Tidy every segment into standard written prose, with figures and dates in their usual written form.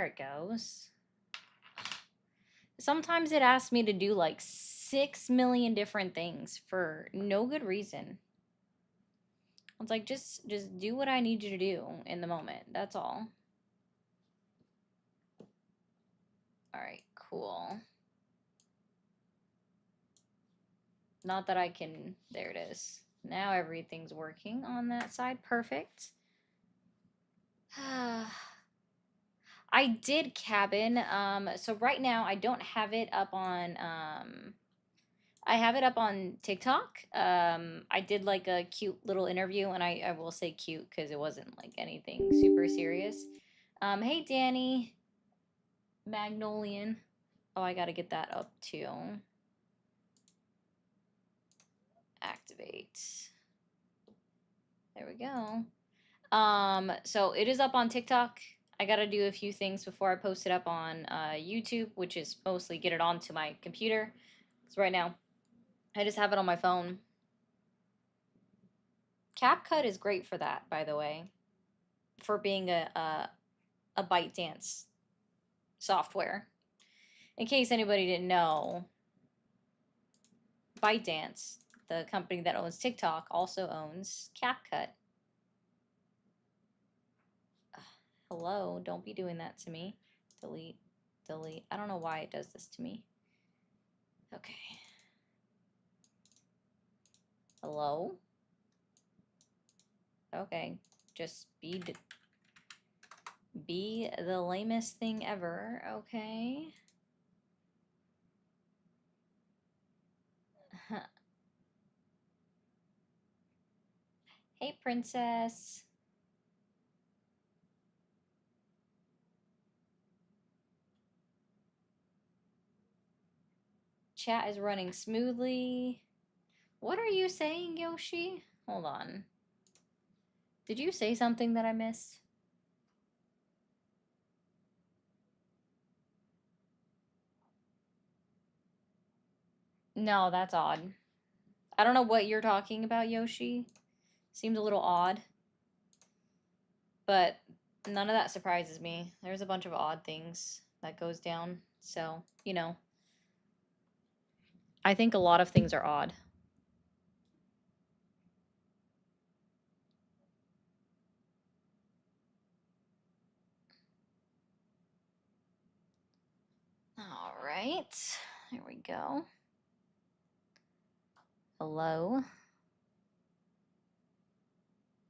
there it goes. Sometimes it asks me to do like 6 million different things for no good reason. It's like, just do what I need you to do in the moment. That's all. All right, cool. Not that I can, there it is. Now everything's working on that side. Perfect. I did cabin. So right now I don't have it up on, I have it up on TikTok. I did like a cute little interview, and I will say cute because it wasn't like anything super serious. Hey Danny, Magnolian. Oh, I gotta get that up too. Activate. There we go. So it is up on TikTok. I gotta do a few things before I post it up on YouTube, which is mostly get it onto my computer. So right now, I just have it on my phone. CapCut is great for that, by the way, for being a ByteDance software. In case anybody didn't know, ByteDance, the company that owns TikTok, also owns CapCut. Hello, don't be doing that to me. Delete, delete. I don't know why it does this to me. Okay. Hello? Okay, just be the lamest thing ever, okay? Hey, princess. Chat is running smoothly. What are you saying, Yoshi? Hold on. Did you say something that I missed? No, that's odd. I don't know what you're talking about, Yoshi. Seems a little odd. But none of that surprises me. There's a bunch of odd things that goes down. So, you know. I think a lot of things are odd. All right. There we go. Hello.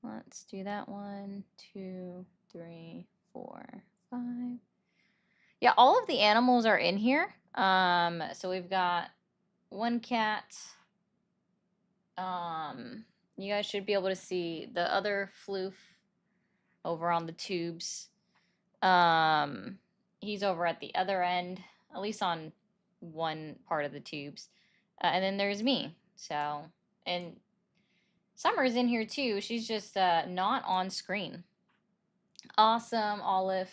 Let's do that. 1, 2, 3, 4, 5. Yeah, all of the animals are in here. So we've got one cat. You guys should be able to see the other floof over on the tubes. He's over at the other end, at least on one part of the tubes. And then there's me. So, and Summer's in here too. She's just not on screen. Awesome, Olive.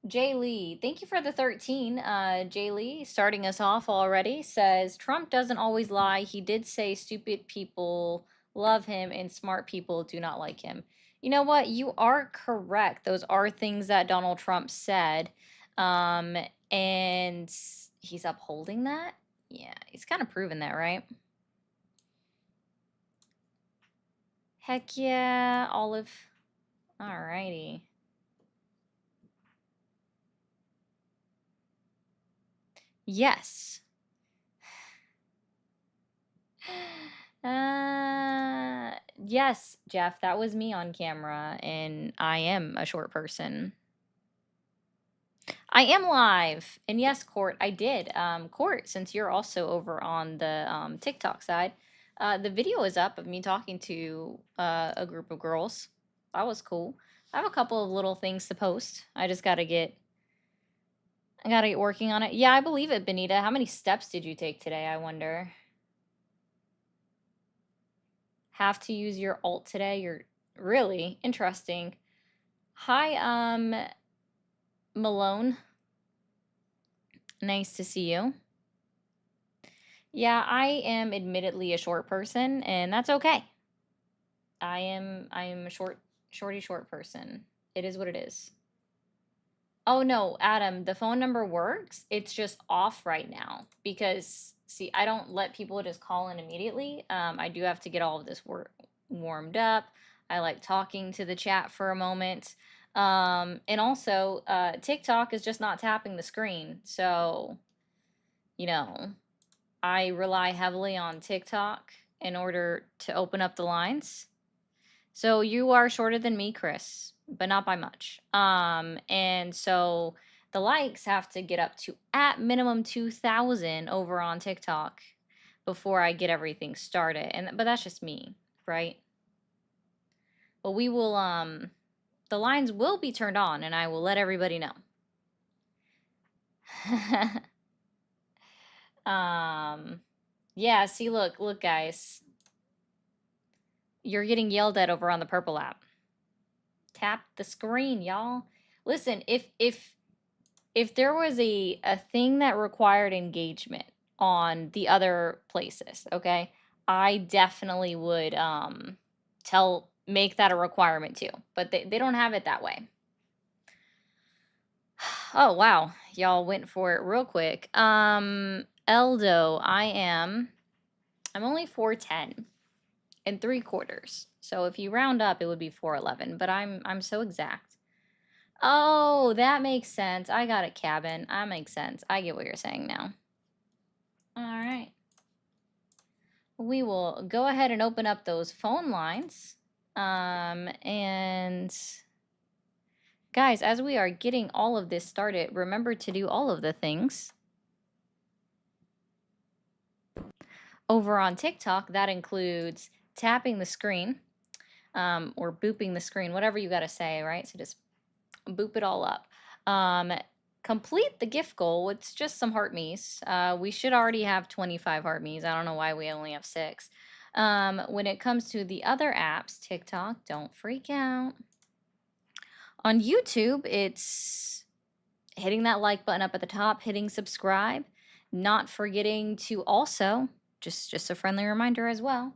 Jay Lee, thank you for the 13. Jay Lee, starting us off already, says Trump doesn't always lie. He did say stupid people love him and smart people do not like him. You know what? You are correct. Those are things that Donald Trump said. And he's upholding that. Yeah, he's kind of proven that, right? Heck yeah, Olive. Alrighty. Yes. Yes, Jeff, that was me on camera, and I am a short person. I am live, and yes, Court, I did. Court, since you're also over on the TikTok side, the video is up of me talking to a group of girls. That was cool. I have a couple of little things to post. I gotta get working on it. Yeah, I believe it, Benita. How many steps did you take today, I wonder? Have to use your alt today? You're really interesting. Hi, Malone. Nice to see you. Yeah, I am admittedly a short person, and that's okay. I am a short person. It is what it is. Oh no, Adam, the phone number works. It's just off right now because see, I don't let people just call in immediately. I do have to get all of this work warmed up. I like talking to the chat for a moment. And also, TikTok is just not tapping the screen. So, you know, I rely heavily on TikTok in order to open up the lines. So you are shorter than me, Chris, but not by much. And so the likes have to get up to at minimum 2,000 over on TikTok before I get everything started. And but that's just me, right? But we will the lines will be turned on and I will let everybody know. Yeah, see look guys. You're getting yelled at over on the purple app. Tap the screen, y'all. Listen, if there was a thing that required engagement on the other places, okay, I definitely would make that a requirement too. But they don't have it that way. Oh wow, y'all went for it real quick. Eldo, I'm only 410 and 3/4. So if you round up, it would be 411. But I'm so exact. Oh, that makes sense. I got it, Cabin. That makes sense. I get what you're saying now. All right. We will go ahead and open up those phone lines. And guys, as we are getting all of this started, remember to do all of the things over on TikTok. That includes tapping the screen or booping the screen, whatever you got to say, right? So just boop it all up. Complete the gift goal. It's just some heart me's. We should already have 25 heart me's. I don't know why we only have 6. When it comes to the other apps, TikTok, don't freak out. On YouTube, it's hitting that like button up at the top, hitting subscribe, not forgetting to also, just a friendly reminder as well,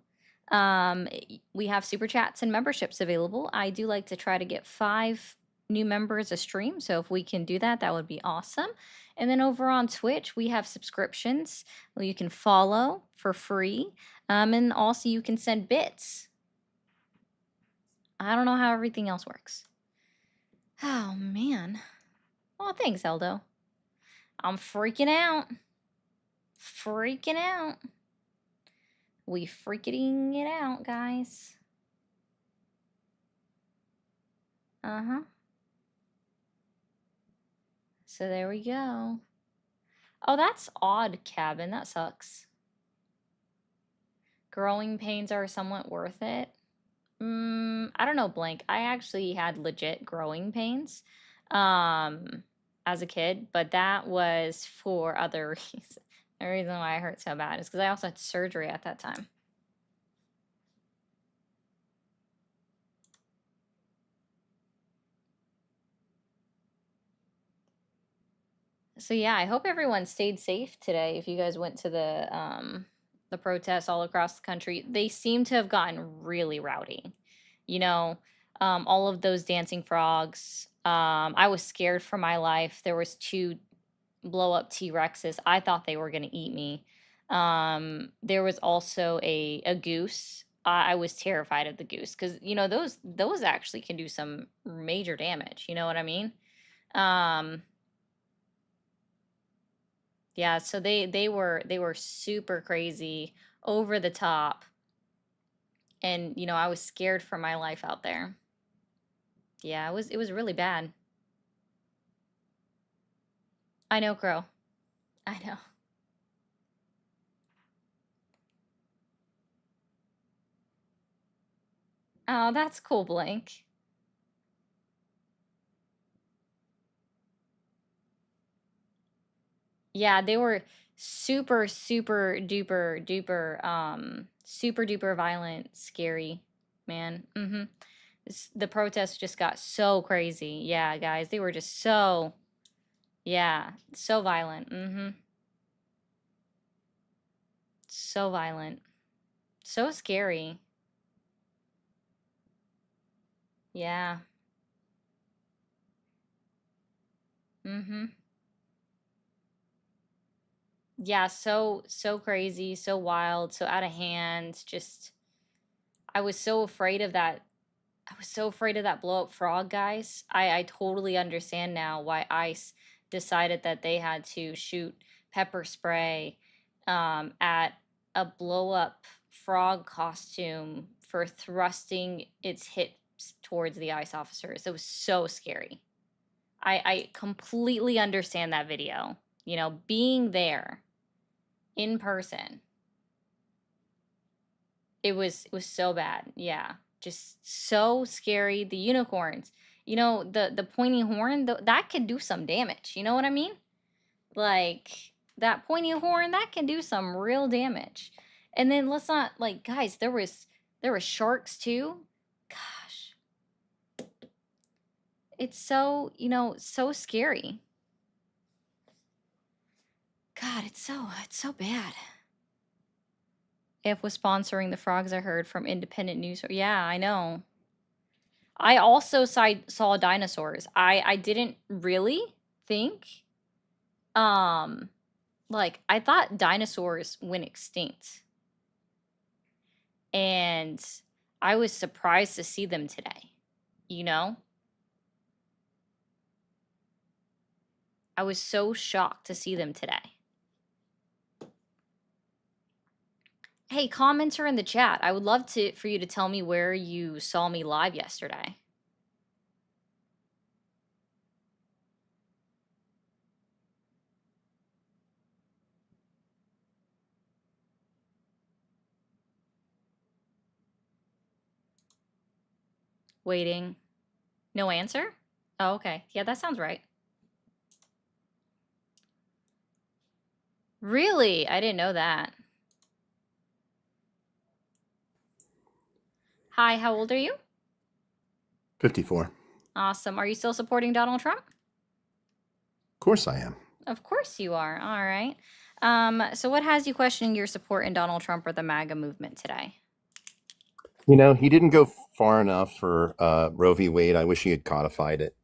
we have super chats and memberships available. I do like to try to get 5 new members a stream, so if we can do that, that would be awesome. And then over on Twitch, we have subscriptions where you can follow for free, and also you can send bits. I don't know how everything else works. Oh man. Oh, thanks, Eldo. I'm freaking out. Freaking out. We freaking it out, guys. Uh-huh. So there we go. Oh, that's odd, Cabin. That sucks. Growing pains are somewhat worth it. I don't know, Blank. I actually had legit growing pains as a kid, but that was for other reasons. The reason why I hurt so bad is because I also had surgery at that time. So yeah, I hope everyone stayed safe today. If you guys went to the protests all across the country, they seem to have gotten really rowdy. You know, all of those dancing frogs. I was scared for my life. There was 2 blow up T-Rexes. I thought they were gonna eat me. There was also a goose. I was terrified of the goose because you know those actually can do some major damage. You know what I mean? Um, Yeah, so they were super crazy, over the top, and you know, I was scared for my life out there. Yeah, it was really bad. I know, Crow. I know. Oh, that's cool, Blank. Yeah, they were super, super duper duper, super duper violent, scary, man. The protests just got so crazy. Yeah, guys, they were just so, yeah, so violent. So violent. So scary. Yeah. Mm-hmm. Yeah, so crazy, so wild, so out of hand. Just I was so afraid of that. I was so afraid of that blow up frog, guys. I totally understand now why ICE decided that they had to shoot pepper spray at a blow up frog costume for thrusting its hips towards the ICE officers. It was so scary. I completely understand that video. You know, being there in person, it was so bad. Yeah, just so scary. The unicorns, you know, the pointy horn, that can do some damage. You know what I mean? Like that pointy horn, that can do some real damage. And then let's not like, guys, there was sharks too. Gosh, it's so, so scary. God, it's so bad. If was sponsoring the frogs, I heard from independent news. Yeah, I know. I also saw dinosaurs. I didn't really think, um, like I thought dinosaurs went extinct, and I was surprised to see them today. You know, I was so shocked to see them today. Hey, commenter in the chat. I would love for you to tell me where you saw me live yesterday. Waiting. No answer? Oh, okay. Yeah, that sounds right. Really? I didn't know that. Hi, how old are you? 54. Awesome. Are you still supporting Donald Trump? Of course I am. Of course you are. All right. So what has you questioning your support in Donald Trump or the MAGA movement today? You know, he didn't go far enough for Roe v. Wade. I wish he had codified it.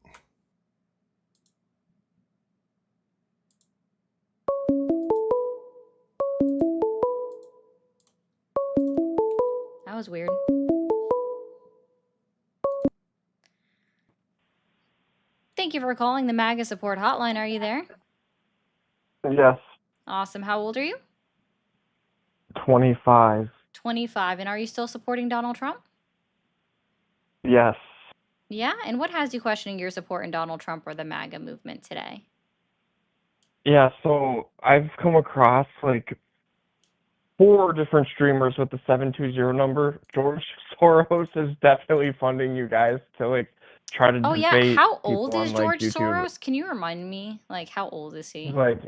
That was weird. Thank you for calling the MAGA support hotline. Are you there? Yes. Awesome. How old are you? 25. 25. And are you still supporting Donald Trump? Yes. Yeah. And what has you questioning your support in Donald Trump or the MAGA movement today? Yeah, so I've come across like 4 different streamers with the 720 number. George Soros is definitely funding you guys to like try to Oh, yeah. debate How people old is on like George YouTube. Soros? Can you remind me? Like, how old is he? Like,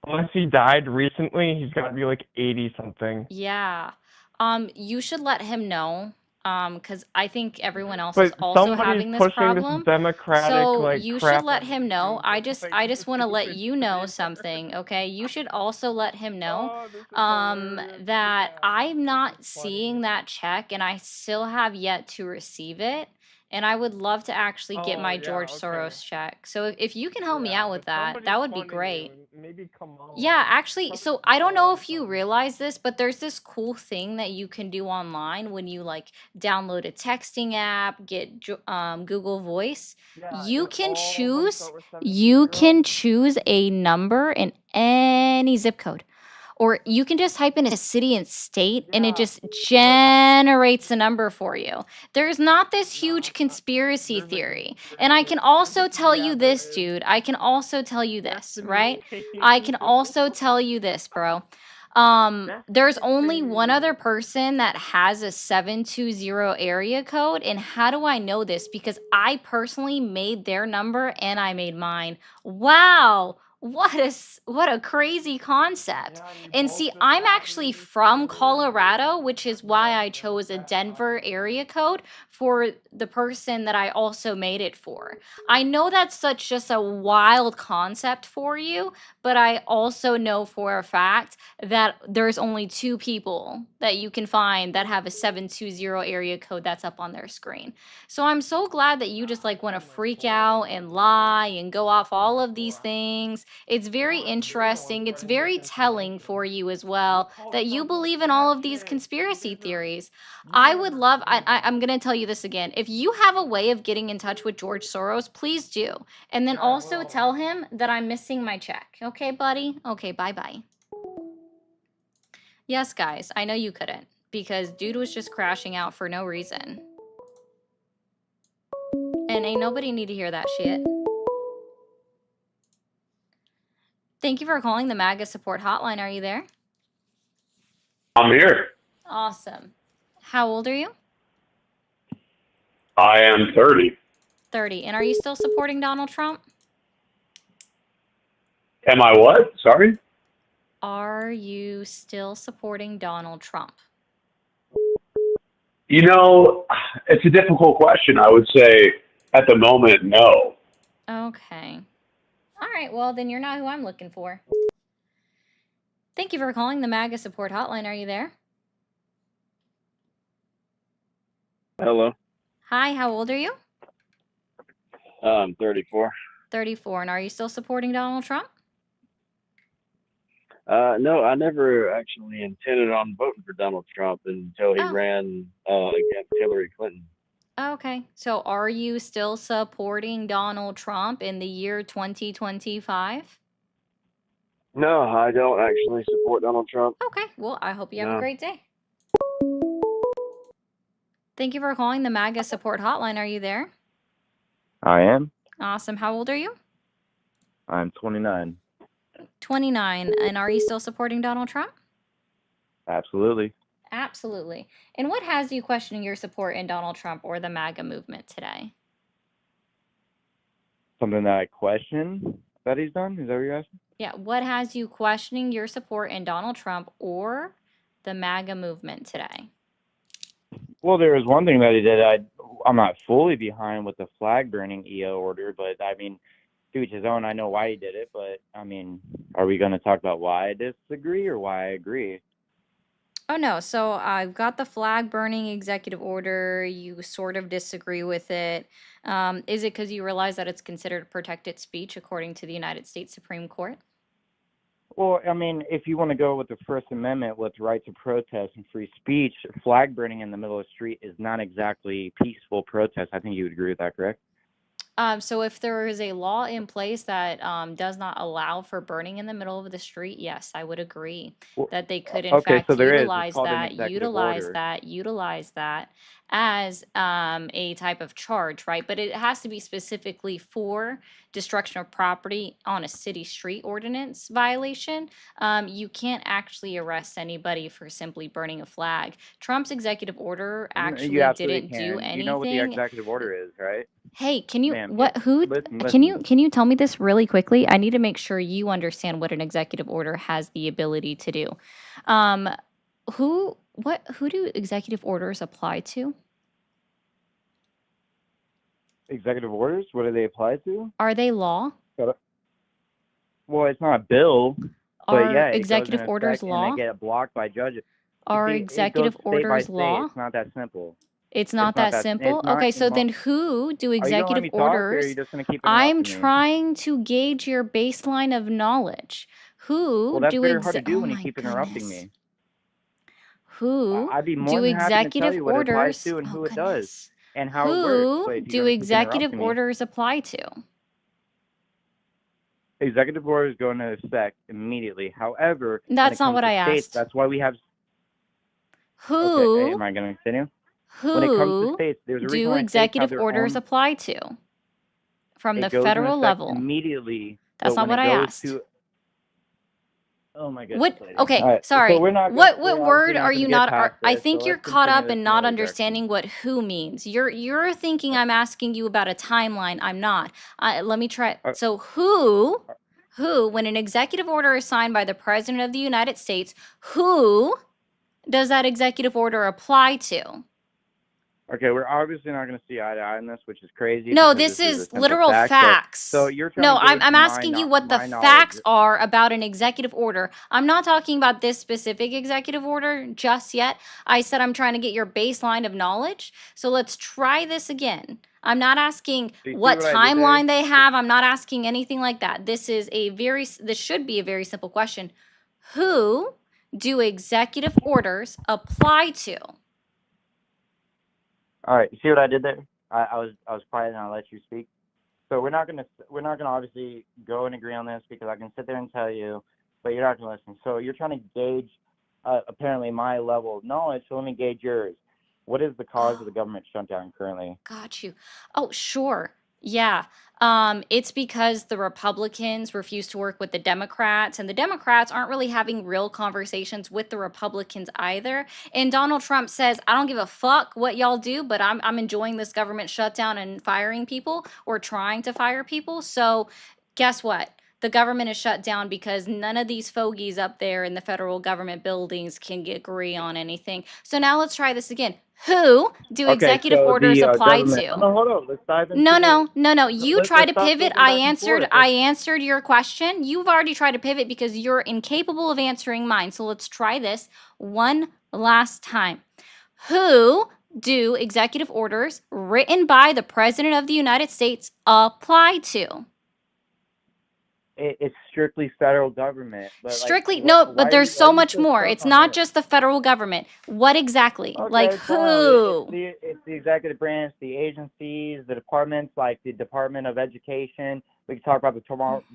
unless he died recently, he's got to be like 80 something. Yeah. You should let him know. Because I think everyone else is But also somebody's having this pushing this problem. democratic So like you should crap let on him know. YouTube. I It's just like I this just want to let stupid you know debate. something, okay? You should also let him know Oh, this is hilarious. that Yeah, I'm this not is funny. seeing that check and I still have yet to receive it. And I would love to actually get my Oh, yeah, George okay. Soros check. So if you can help me Yeah, out but with that, somebody's that would be funding great. you. Maybe Kamala. Yeah, actually, so Somebody I don't know Kamala if you funding. realize this, but there's this cool thing that you can do online when you like download a texting app, get Google Voice. Yeah, You and can all of them choose start with you 720. can choose a number in any zip code. Or you can just type in a city and state and it Yeah, just generates a number for you. There's not this huge conspiracy there's a theory. And I can conspiracy. also tell Yeah, you there this, is. dude. I can also tell you this, Destiny. right? I can also tell you this, bro. There's only one other person that has a 720 area code. And how do I know this? Because I personally made their number and I made mine. Wow. What a crazy concept. Yeah, and you And both see, just I'm happened to actually be from together in Colorado, which is why I Denver chose a that Denver month. area code for the person that I also made it for. I know that's such just a wild concept for you, but I also know for a fact that there's only 2 people that you can find that have a 720 area code that's up on their screen. So I'm so glad that you just like want to freak out and lie and go off all of these things. It's very interesting. It's very telling for you as well that you believe in all of these conspiracy theories. I would love, I'm going to tell you this again. If you have a way of getting in touch with George Soros, please do. And then also tell him that I'm missing my check. Okay, buddy? Okay, bye bye. Yes, guys, I know you couldn't because dude was just crashing out for no reason. And ain't nobody need to hear that shit. Thank you for calling the MAGA support hotline. Are you there? I'm here. Awesome. How old are you? I am 30. 30. And are you still supporting Donald Trump? Am I what? Sorry? Are you still supporting Donald Trump? You know, it's a difficult question. I would say at the moment, no. Okay. All right. Well, then you're not who I'm looking for. Thank you for calling the MAGA support hotline. Are you there? Hello. Hi. How old are you? 34. 34. And are you still supporting Donald Trump? No, I never actually intended on voting for Donald Trump until he Oh. ran against Hillary Clinton. Okay. So are you still supporting Donald Trump in the year 2025? No, I don't actually support Donald Trump. Okay. Well, I hope you have a No. great day. Thank you for calling the MAGA support hotline. Are you there? I am. Awesome. How old are you? I'm 29. 29. And are you still supporting Donald Trump? Absolutely. Absolutely. And what has you questioning your support in Donald Trump or the MAGA movement today? Something that I question that he's done? Is that what you're asking? Yeah. What has you questioning your support in Donald Trump or the MAGA movement today? Well, there was one thing that he did. I'm not fully behind with the flag burning EO order, but I mean, to each his own. I know why he did it, but I mean, are we going to talk about why I disagree or why I agree? Oh, no. So I've got the flag burning executive order. You sort of disagree with it. Is it because you realize that it's considered protected speech according to the United States Supreme Court? Well, I mean, if you want to go with the First Amendment with rights of protest and free speech, flag burning in the middle of the street is not exactly peaceful protest. I think you would agree with that, correct? So if there is a law in place that does not allow for burning in the middle of the street, yes, I would agree Well, that they could in okay, fact so there is. It's utilize called an that, executive order. utilize that as a type of charge, right? But it has to be specifically for destruction of property on a city street ordinance violation. You can't actually arrest anybody for simply burning a flag. Trump's executive order You actually absolutely didn't do can. You know what the anything. executive order is, right? Hey, can you Ma'am, what who listen, can you tell me this really quickly? I need to make sure you understand what an executive order has the ability to do. Um, who do executive orders apply to? Executive orders, what do they apply to? Are they law? Well, it's not a bill, but Are yeah, it goes executive in orders effect and law? they get blocked by judges. You Are see, it goes executive state by orders state. law? It's not that simple. It's not that simple? It's not, Okay, so well, then who do are you gonna let executive me talk or are you orders? just gonna keep I'm interrupting me? trying to gauge your baseline of knowledge. Well, Who that's do very hard to do oh when you my keep interrupting goodness. me. Who I'd be more do than happy to tell executive you what it applies orders? to and Oh who it does goodness. and how it works. But Who if do you're gonna keep executive interrupting me, orders apply to? executive orders go into effect immediately. However, when That's it not comes what to I states, asked. that's why we have. Okay, Who am I going to continue? When it comes to who states, there's a reason do why states have executive their orders own. apply to from the It goes into federal effect level? immediately, That's but not when what it I goes asked. to. Oh my goodness, What? lady. Okay, All right, sorry. so we're not. What We're word obviously not are going you to get not? past I this. So think you're let's caught continue up this in in not another direction. understanding what who means. You're thinking I'm asking you about a timeline. I'm not. Let me try. So Who, when an executive order is signed by the President of the United States, who does that executive order apply to? Okay, we're obviously not going to see eye to eye on this, which is crazy. No, because this is a is simple literal fact. facts. So you're trying No, to gauge I'm my asking you what the my facts knowledge. are about an executive order. I'm not talking about this specific executive order just yet. I said I'm trying to get your baseline of knowledge. So let's try this again. I'm not asking Do you see what what I did there? timeline they have. I'm not asking anything like that. This should be a very simple question. Who do executive orders apply to? All right, you see what I did there? I was quiet and I let you speak. So we're not gonna obviously go and agree on this because I can sit there and tell you, but you're not gonna listen. So you're trying to gauge apparently my level of knowledge. So let me gauge yours. What is the cause of the government shutdown currently? Got you. Oh, sure. Yeah. It's because the Republicans refuse to work with the Democrats, and the Democrats aren't really having real conversations with the Republicans either. And Donald Trump says, I don't give a fuck what y'all do, but I'm enjoying this government shutdown and firing people or trying to fire people. So guess what? The government is shut down because none of these fogies up there in the federal government buildings can agree on anything. So now let's try this again. Who do Okay, executive so orders the apply government. to? No, hold on. Let's dive into No, it. no, no, no. You try Let's to stop pivot. flipping back and forth. I answered your question. You've already tried to pivot because you're incapable of answering mine. So let's try this one last time. Who do executive orders written by the President of the United States apply to? It's strictly federal government. But Strictly, like, no, why but there's why so are you much so more. stuck It's on not this? just the federal government. What exactly? Like Okay, fine. who? It's the executive branch, the agencies, the departments, like the Department of Education. We can talk about the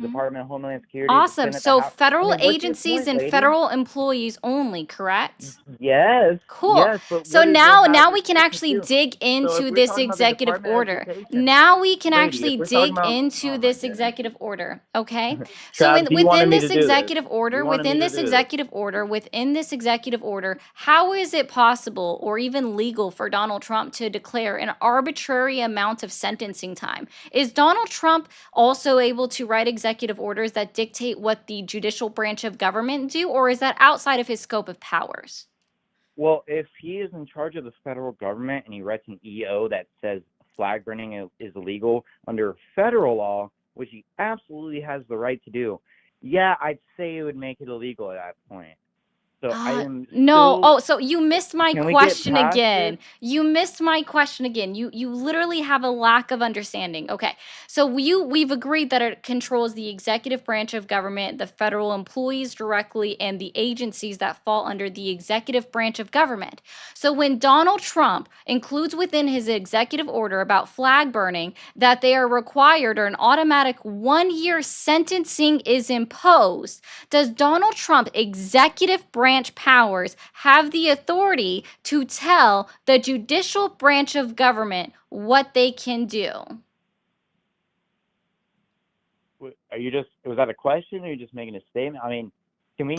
Department of Homeland Security, the Awesome. Senate, the So House. I federal mean, what's your agencies point, and lady? federal employees only, correct? Yes, Cool. yes, but So what does this have now to we can do with actually you? dig So if into we're this talking about the executive Department of order. Education, Now we can lady, actually if we're talking dig about, into oh my this goodness, executive order, okay? So Travis, you wanted within me this to do this. executive You order, wanted me to do this. within this executive order, how is it possible or even legal for Donald Trump to declare an arbitrary amount of sentencing time? Is Donald Trump also able to write executive orders that dictate what the judicial branch of government do, or is that outside of his scope of powers? Well, if he is in charge of the federal government and he writes an EO that says flag burning is illegal under federal law, which he absolutely has the right to do, yeah, I'd say it would make it illegal at that point. So I am No. still. Oh, so you missed my Can we get question past again. this? You missed my question again. You literally have a lack of understanding. Okay. So we've agreed that it controls the executive branch of government, the federal employees directly, and the agencies that fall under the executive branch of government. So when Donald Trump includes within his executive order about flag burning that they are required or an automatic 1-year sentencing is imposed, does Donald Trump executive branch powers have the authority to tell the judicial branch of government what they can do? Are you just? Was that a question, or are you just making a statement? I mean, can we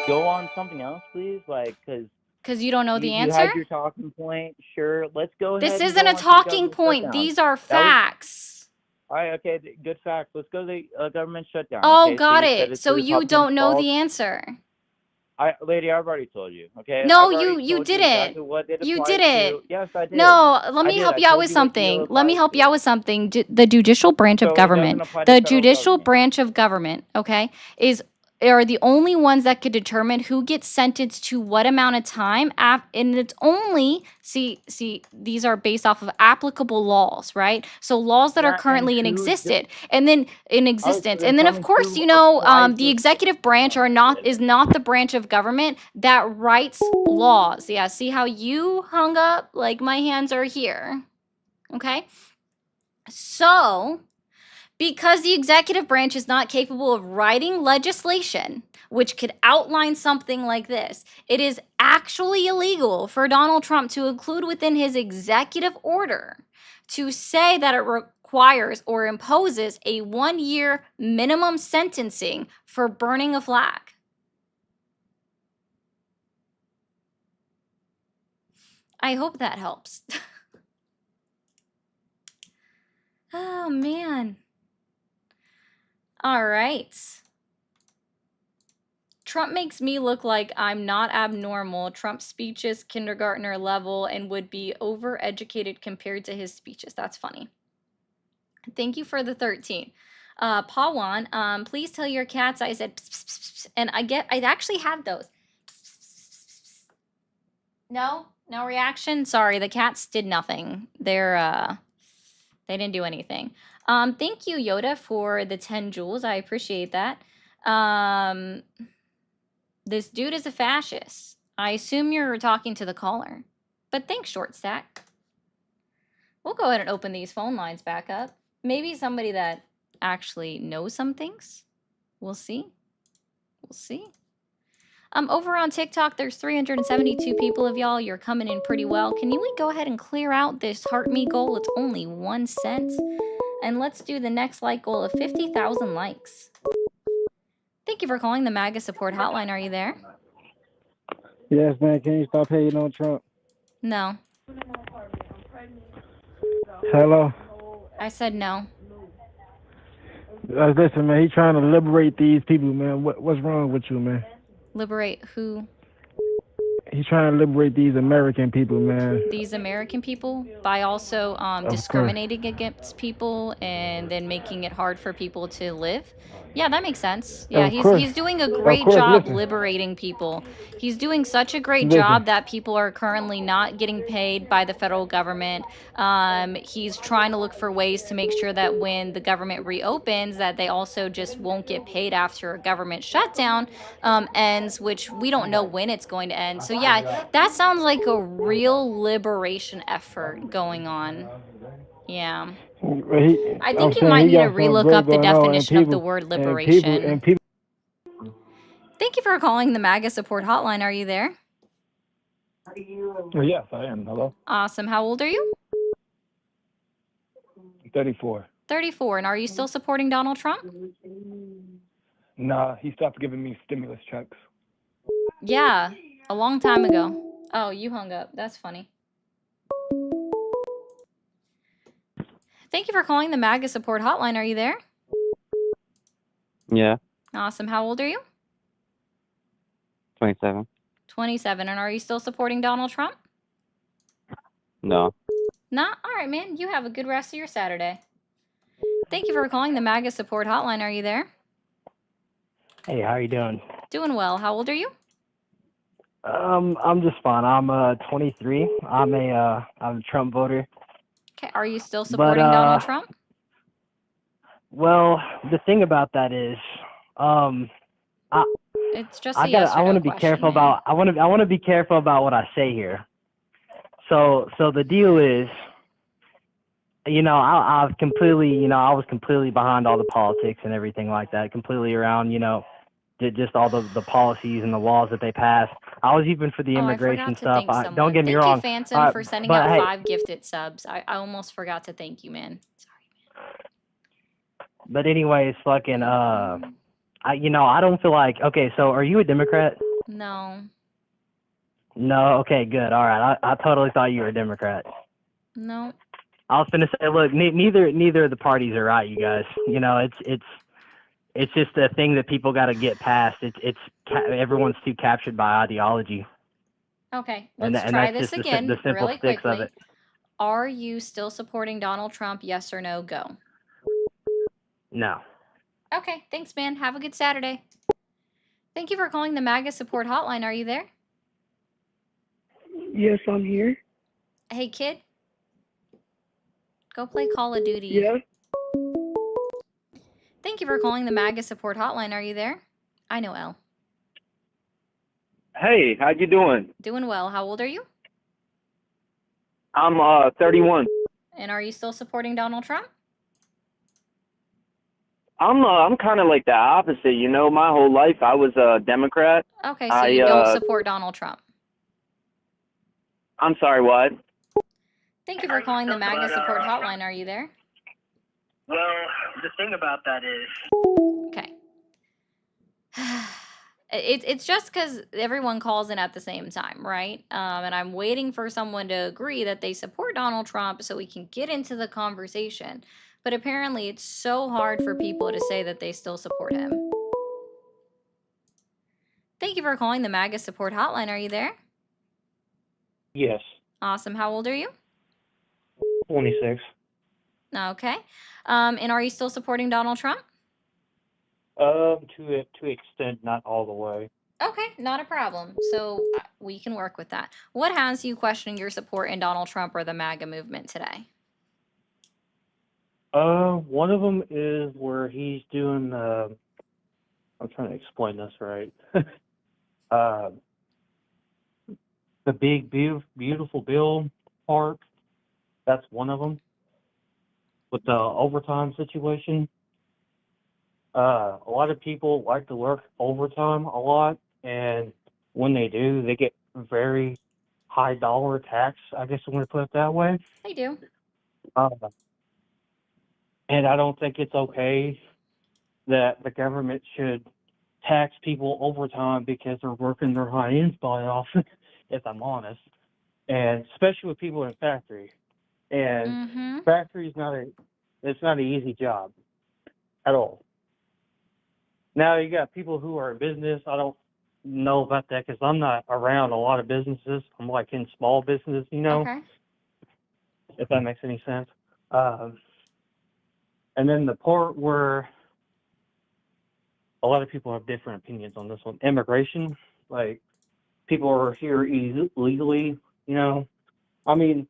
go on something else, please? Like, Because you don't know the you answer? had your talking point. Sure, let's go ahead. This and isn't go a on to the talking government point. shutdown. These are That was facts. all right. Okay, good facts. Let's go to the government shutdown. Oh, Okay, got so you said it. it's So the you Republicans' don't know fault. the answer. Lady, I've already told you. Okay. No, I've already you told you didn't. exactly what it You applies didn't. to. Yes, I did. No, let I me did. help I you out told with you what EO something. Let applies me help you to. out with something. The judicial branch of So it doesn't government, apply to the federal judicial government. branch of government, okay, are the only ones that could determine who gets sentenced to what amount of time. And it's only, see, these are based off of applicable laws, right? So laws that are Yeah, and currently in who? existence, and then Then tell of me course, who applies the this. executive branch Oh my is goodness. not the branch of government that writes laws. Yeah, see how you hung up? Like my hands are here. Okay? So, because the executive branch is not capable of writing legislation which could outline something like this, it is actually illegal for Donald Trump to include within his executive order to say that it requires or imposes a 1-year minimum sentencing for burning a flag. I hope that helps. Oh, man. All right. Trump makes me look like I'm not abnormal. Trump's speech is kindergartner level and would be overeducated compared to his speeches. That's funny. Thank you for the 13. Pawan, please tell your cats I said pss, pss, pss, pss, and I actually have those. No reaction. Sorry, the cats did nothing. They didn't do anything. Thank you, Yoda, for the 10 jewels. I appreciate that. This dude is a fascist. I assume you're talking to the caller. But thanks, Short Stack. We'll go ahead and open these phone lines back up. Maybe somebody that actually knows some things. We'll see. We'll see. Over on TikTok, there's 372 people of y'all. You're coming in pretty well. Can you go ahead and clear out this heart me goal? It's only 1 cent. And let's do the next like goal of 50,000 likes. Thank you for calling the MAGA support hotline. Are you there? Yes, man. Can you stop hating on Trump? No. Hello. I said no. Listen, man. He's trying to liberate these people, man. What's wrong with you, man? Liberate who? He's trying to liberate these American people, man. These American people by also discriminating against people and then making it hard for people to live. Yeah, that makes sense. Yeah, he's doing a great job liberating people. He's doing such a great job that people are currently not getting paid by the federal government. He's trying to look for ways to make sure that when the government reopens, that they also just won't get paid after a government shutdown ends, which we don't know when it's going to end. So yeah, that sounds like a real liberation effort going on. Yeah. I think you might need to relook up the definition of the word liberation. Thank you for calling the MAGA support hotline. Are you there? Yes, I am. Hello. Awesome. How old are you? 34. 34. And are you still supporting Donald Trump? Nah, he stopped giving me stimulus checks. Yeah, a long time ago. Oh, you hung up. That's funny. Thank you for calling the MAGA support hotline. Are you there? Yeah, Awesome. How old are you? 27. 27. And are you still supporting Donald Trump? No. Nah? All right, man. You have a good rest of your Saturday. Thank you for calling the MAGA support hotline. Are you there? Hey, how you doing? Doing well. How old are you? I'm just fine. I'm 23. I'm a Trump voter. Okay. Are you still supporting Donald Trump? Well, the thing about that is, It's just a yes or no I want to be careful about. I want to be careful about what I say here. So the deal is, I've completely, I was completely behind all the politics and everything like that. Completely around, just all the policies and the laws that they passed. I was even for the immigration stuff. Don't get me wrong. Thank you, Phantom, for sending out 5 gifted subs. I almost forgot to thank you, man. Sorry. But anyways, fucking, I don't feel like. Okay, so are you a Democrat? No. No. Okay, good. All right. I totally thought you were a Democrat. No. I was gonna say, look, neither of the parties are right, you guys. It's just a thing that people got to get past. Everyone's too captured by ideology. Okay, let's try this again the simple really sticks quickly. of it. Are you still supporting Donald Trump? Yes or no? Go. No. Okay, thanks, man. Have a good Saturday. Thank you for calling the MAGA support hotline. Are you there? Yes, I'm here. Hey, kid. Go play Call of Duty. Yeah. Thank you for calling the MAGA support hotline. Are you there? I know L. Hey, how you doing? Doing well. How old are you? I'm 31. And are you still supporting Donald Trump? I'm kind of like the opposite. My whole life I was a Democrat. Okay, so you don't support Donald Trump. I'm sorry, what? Thank you for calling the MAGA support hotline. Are you there? Well, the thing about that is... Okay. It's just because everyone calls in at the same time, right? And I'm waiting for someone to agree that they support Donald Trump so we can get into the conversation. But apparently, it's so hard for people to say that they still support him. Thank you for calling the MAGA support hotline. Are you there? Yes, Awesome. How old are you? 26. Okay. And are you still supporting Donald Trump? To extent, not all the way. Okay, not a problem. So we can work with that. What has you questioning your support in Donald Trump or the MAGA movement today? One of them is where he's doing. I'm trying to explain this right. uh, the big, beautiful bill part. That's one of them. With the overtime situation. A lot of people like to work overtime a lot, and when they do, they get very high dollar tax. I guess I'm going to put it that way. They do. Uh, and I don't think it's okay that the government should tax people overtime because they're working their high ends butt off, if I'm honest. And especially with people in factory. And Mm-hmm. factory is it's not an easy job at all. Now you got people who are in business. I don't know about that because I'm not around a lot of businesses. I'm like in small business, Okay. if that makes any sense. And then the part where a lot of people have different opinions on this one, immigration, like people are here illegally, I mean,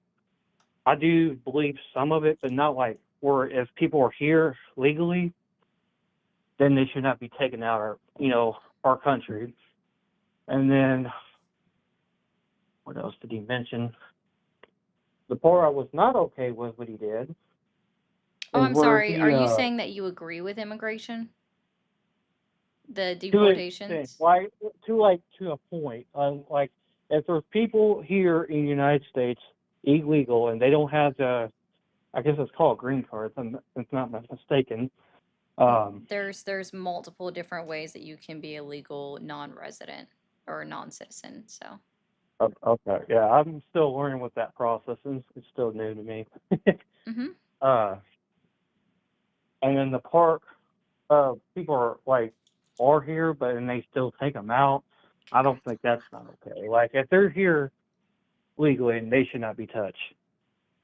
I do believe some of it, but not like where if people are here legally, then they should not be taken out of, our country. And then, what else did he mention? The part I was not okay with what he did. Oh, is I'm where sorry. he, Are you saying that you agree with immigration? The to deportations? like to a point. Like if there's people here in the United States illegal and they don't have the, I guess it's called green card. If it's not mistaken. There's multiple different ways that you can be a legal non-resident or non-citizen. So. Okay, yeah, I'm still learning what that process is. It's still new to me. Mm-hmm. And then the part, people are here, but and they still take them out. I don't think that's not okay. Like if they're here legally, they should not be touched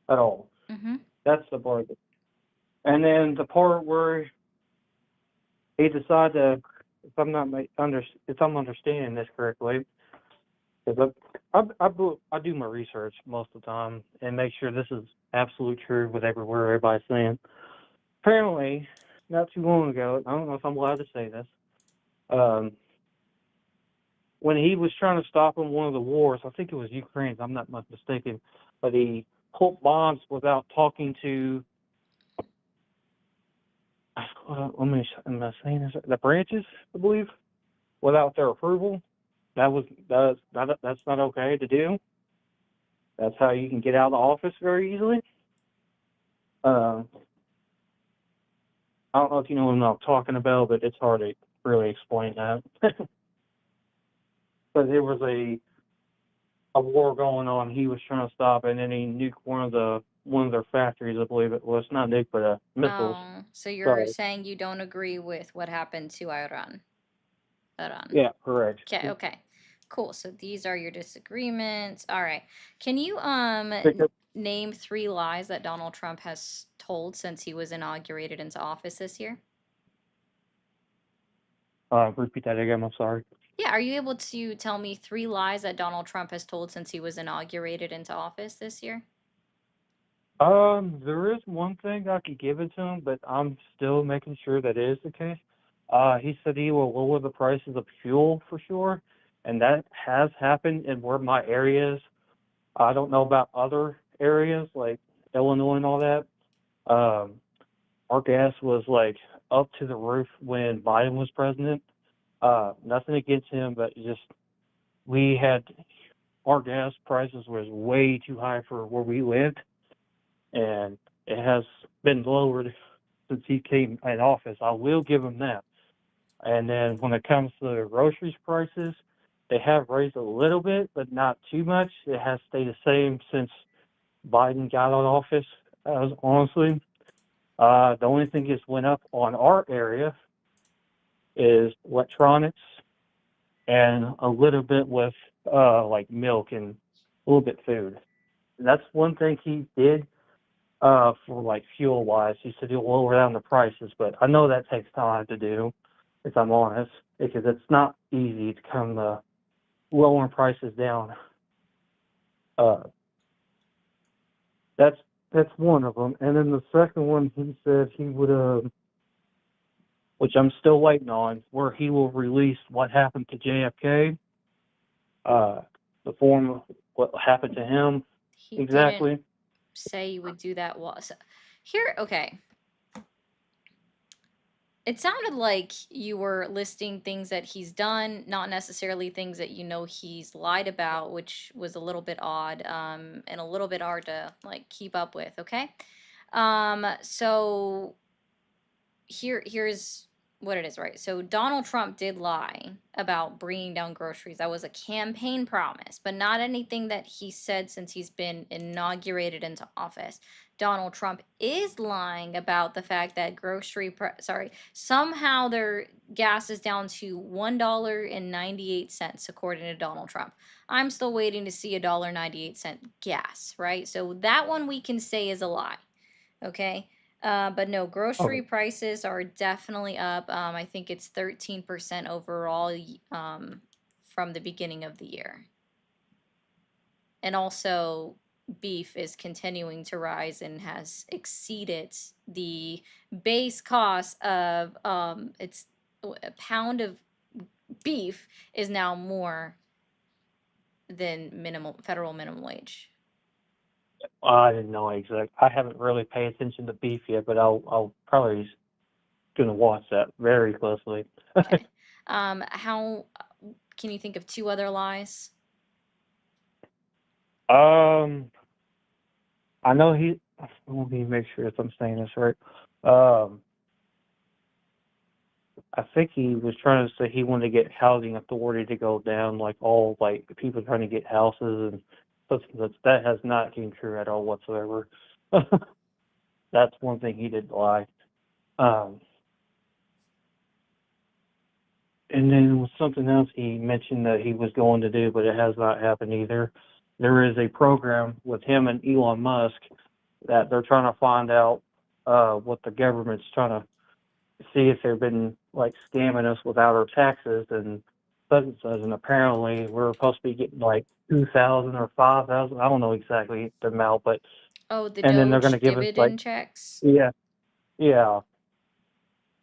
at all. Mm-hmm. That's the part. And then the part where he decided to, if I'm understanding this correctly, because I do my research most of the time and make sure this is absolute true with everybody's saying. Apparently, not too long ago, I don't know if I'm allowed to say this, when he was trying to stop in one of the wars, I think it was Ukraine, if I'm not mistaken, but he pulled bombs without talking to, am I saying this? The branches, I believe, without their approval. That's not okay to do. That's how you can get out of the office very easily. I don't know if you know what I'm talking about, but it's hard to really explain that. But there was a war going on. He was trying to stop it, and then he nuked one of their factories. I believe it was not nuked, but missiles. Oh, so you're saying you don't agree with what happened to Iran? Yeah, correct. Okay. Cool. So these are your disagreements. All right. Can you name 3 lies that Donald Trump has told since he was inaugurated into office this year? Repeat that again. I'm sorry. Yeah, are you able to tell me 3 lies that Donald Trump has told since he was inaugurated into office this year? There is one thing I could give it to him, but I'm still making sure that is the case. He said he will lower the prices of fuel for sure, and that has happened in where my area is. I don't know about other areas like Illinois and all that. Our gas was like up to the roof when Biden was president. Nothing against him, but just our gas prices was way too high for where we lived, and it has been lowered since he came in office. I will give him that. And then when it comes to the groceries prices, they have raised a little bit, but not too much. It has stayed the same since Biden got on office, honestly. The only thing that's went up on our area is electronics and a little bit with like milk and a little bit food. And that's one thing he did for like fuel wise. He said he'll lower down the prices, but I know that takes time to do, if I'm honest, because it's not easy to come lowering prices down. Uh, that's one of them. And then the second one, he said he would which I'm still waiting on, where he will release what happened to JFK, the form of what happened to him He didn't exactly. say you would do that. Here, okay. It sounded like you were listing things that he's done, not necessarily things that you know he's lied about, which was a little bit odd, and a little bit hard to like keep up with. Okay, so here's what it is, right? So Donald Trump did lie about bringing down groceries. That was a campaign promise, but not anything that he said since he's been inaugurated into office. Donald Trump is lying about the fact that somehow their gas is down to $1.98 according to Donald Trump. I'm still waiting to see $1.98 gas, right? So that one we can say is a lie. Okay. But no, grocery prices are definitely up. I think it's 13% overall from the beginning of the year. And also, beef is continuing to rise and has exceeded the base cost of it's a pound of beef is now more than federal minimum wage. I didn't know exactly. I haven't really paid attention to beef yet, but I'll probably gonna watch that very closely. Okay. How can you think of two other lies? I know let me make sure if I'm saying this right. I think he was trying to say he wanted to get housing authority to go down, like all like people trying to get houses and that has not came true at all whatsoever. That's one thing he did lie. And then something else he mentioned that he was going to do, but it has not happened either. There is a program with him and Elon Musk that they're trying to find out what the government's trying to see if they've been like scamming us without our taxes and such and such. And apparently we're supposed to be getting like 2,000 or 5,000. I don't know exactly the amount, but The then they're going to Doge give us dividend like checks. yeah.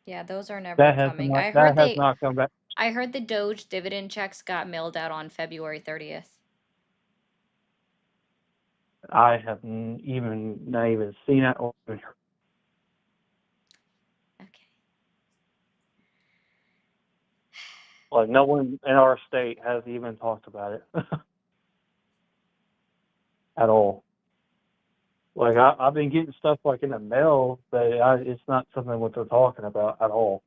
Yeah, those are never That has coming. not that has not come back. I heard the Doge dividend checks got mailed out on February 30th. I have not even seen it. Okay. Like no one in our state has even talked about it at all. Like I've been getting stuff like in the mail, but it's not something what they're talking about at all.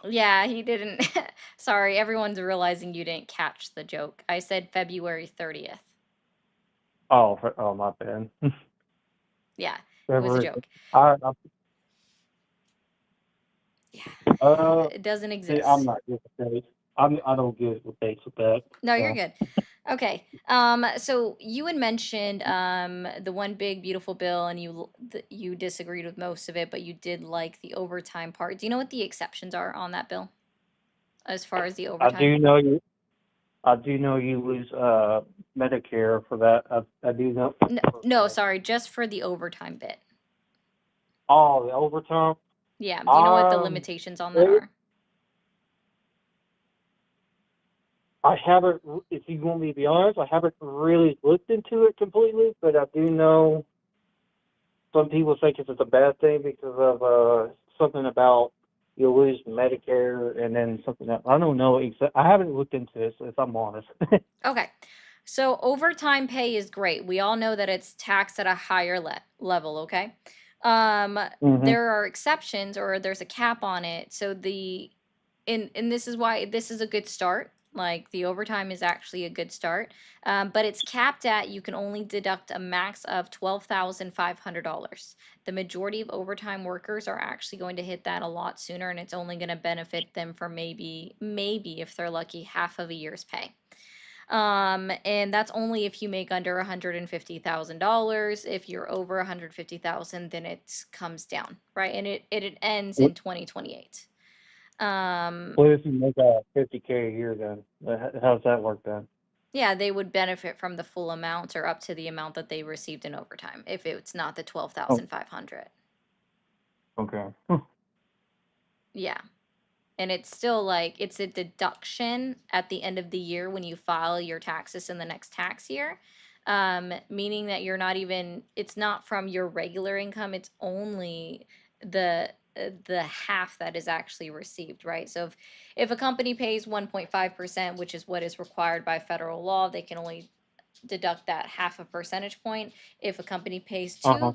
Yeah, he didn't. Sorry, everyone's realizing you didn't catch the joke. I said February 30th. Oh, my bad. Yeah, it was a joke. It doesn't exist. I'm not good with dates. I don't get with dates with that. No, you're good. Okay. So you had mentioned the one big beautiful bill, and you disagreed with most of it, but you did like the overtime part. Do you know what the exceptions are on that bill, as far as the overtime? I do know you lose Medicare for that. I do know. No, sorry, just for the overtime bit. Oh, the overtime? Yeah. Do you know what the limitations on that are? I haven't, if you want me to be honest, I haven't really looked into it completely, but I do know some people think it's a bad thing because of something about you'll lose Medicare and then something else. I don't know. I haven't looked into this, if I'm honest. Okay. So overtime pay is great. We all know that it's taxed at a higher level, okay? There are exceptions, or there's a cap on it. So the and this is why this is a good start. Like the overtime is actually a good start, but it's capped at you can only deduct a max of $12,500. The majority of overtime workers are actually going to hit that a lot sooner, and it's only going to benefit them for maybe if they're lucky half of a year's pay. And that's only if you make under $150,000. If you're over 150,000, then it comes down, right? And it ends in 2028. What if you make a 50K a year then? How's that work then? Yeah, they would benefit from the full amount or up to the amount that they received in overtime if it's not the 12,500. Okay. Yeah. And it's still like it's a deduction at the end of the year when you file your taxes in the next tax year. Meaning that you're not even it's not from your regular income, it's only the half that is actually received, right? So if a company pays 1.5%, which is what is required by federal law, they can only deduct that half a percentage point. If a company pays Uh-huh.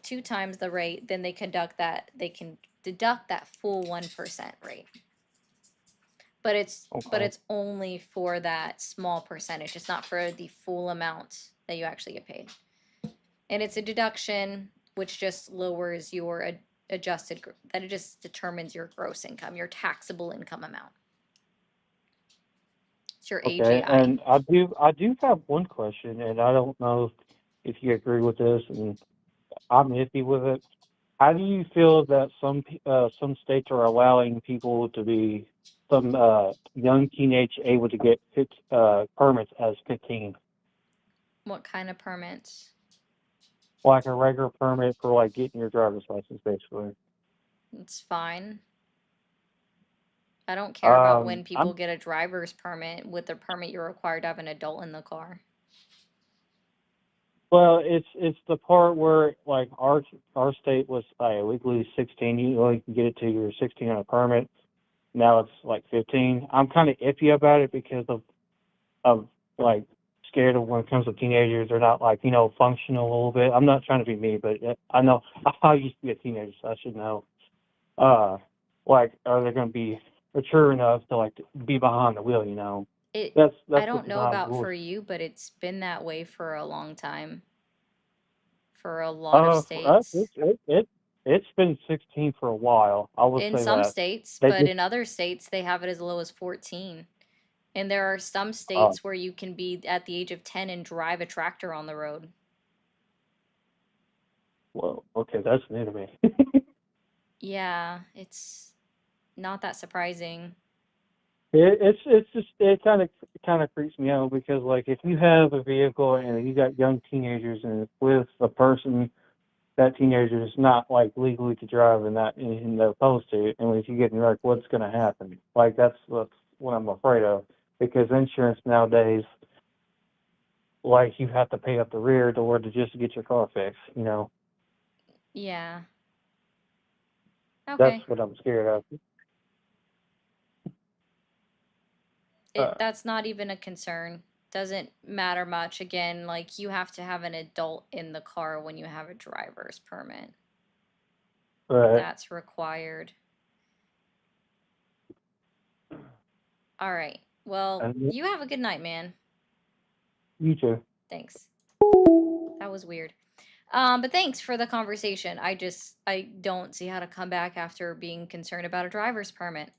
two times the rate, then they can deduct that full 1% rate. But it's Okay. only for that small percentage. It's not for the full amount that you actually get paid. And it's a deduction which just lowers your adjusted that it just determines your gross income, your taxable income amount. It's your Okay. AGI. And I do have one question, and I don't know if you agree with this, and I'm iffy with it. How do you feel that some states are allowing people to be some young teenage able to get permits as 15, What kind of permits? like a regular permit for like getting your driver's license, basically? It's fine. I don't care about when people I'm get a driver's permit. With a permit, you're required to have an adult in the car. Well, it's the part where like our state was legally 16. You only can get it till you're 16 on a permit. Now it's like 15. I'm kind of iffy about it because of like scared of when it comes to teenagers. They're not like functional a little bit. I'm not trying to be me, but I know I used to be a teenager, so I should know. Like are they going to be mature enough to like be behind the wheel? That's I what don't the know design about rules. for you, but it's been that way for a long time. For a lot of For us, states. it's been 16 for a while. I will In say some that. states, They but just in other states, they have it as low as 14. And there are some oh states where you can be at the age of 10 and drive a tractor on the road. well, okay, that's new to me. Yeah, it's not that surprising. It's just it kind of creeps me out because like if you have a vehicle and you got young teenagers and it's with a person that teenager is not like legally to drive and they're opposed to it, and if you get in wreck, what's going to happen? Like that's what I'm afraid of because insurance nowadays, like you have to pay up the rear door to just get your car fixed. Yeah. That's Okay. what I'm scared of. That's not even a concern. Doesn't matter much. Again, like you have to have an adult in the car when you have a driver's permit. Right. That's required. All right. Well, And you have a good night, man. you too. Thanks. That was weird. But thanks for the conversation. I don't see how to come back after being concerned about a driver's permit.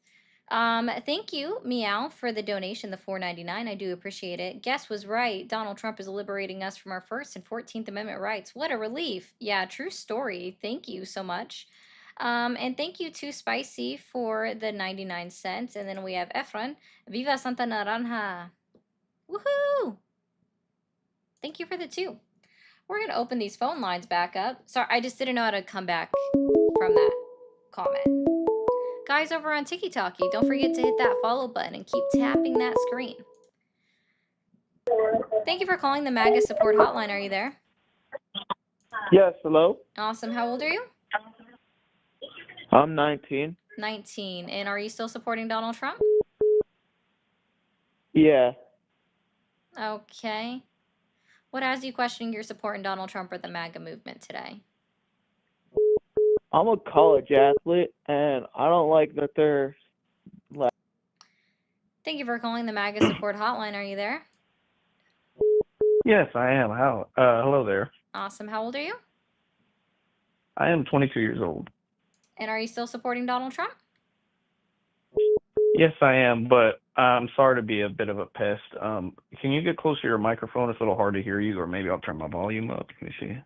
Thank you, Meow, for the donation, the $4.99. I do appreciate it. Guess was right. Donald Trump is liberating us from our First and 14th Amendment rights. What a relief. Yeah, true story. Thank you so much. And thank you to Spicy for the 99 cents. And then we have Efron. Viva Santa Naranja. Woohoo! Thank you for the 2. We're going to open these phone lines back up. Sorry, I just didn't know how to come back from that comment. Guys over on TikTok, don't forget to hit that follow button and keep tapping that screen. Thank you for calling the MAGA support hotline. Are you there? Yes, hello? Awesome. How old are you? I'm 19. 19. And are you still supporting Donald Trump? Yeah. Okay. What has you questioning your support in Donald Trump or the MAGA movement today? I'm a college athlete, and I don't like that they're Thank you for calling the MAGA support hotline. Are you there? Yes, I am. Hello there. Awesome. How old are you? I am 22 years old. And are you still supporting Donald Trump? Yes, I am, but I'm sorry to be a bit of a pest. Can you get closer to your microphone? It's a little hard to hear you, or maybe I'll turn my volume up. Let me see.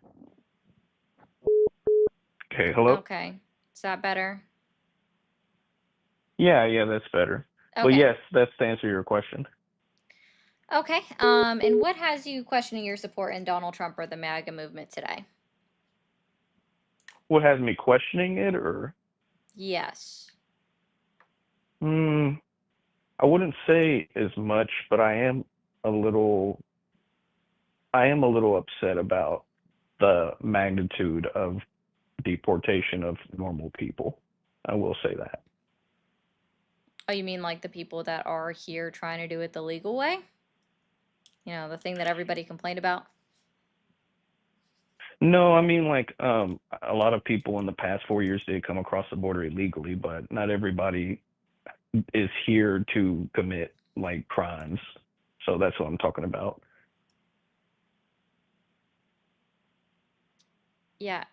Okay, hello? Okay. Is that better? Yeah, that's better. But Okay. yes, that's to answer your question. Okay. And what has you questioning your support in Donald Trump or the MAGA movement today? What has me questioning it, or? Yes. I wouldn't say as much, but I am a little upset about the magnitude of deportation of normal people. I will say that. Oh, you mean like the people that are here trying to do it the legal way? You know, the thing that everybody complained about? No, I mean like a lot of people in the past 4 years did come across the border illegally, but not everybody is here to commit like crimes. So that's what I'm talking about. Yeah,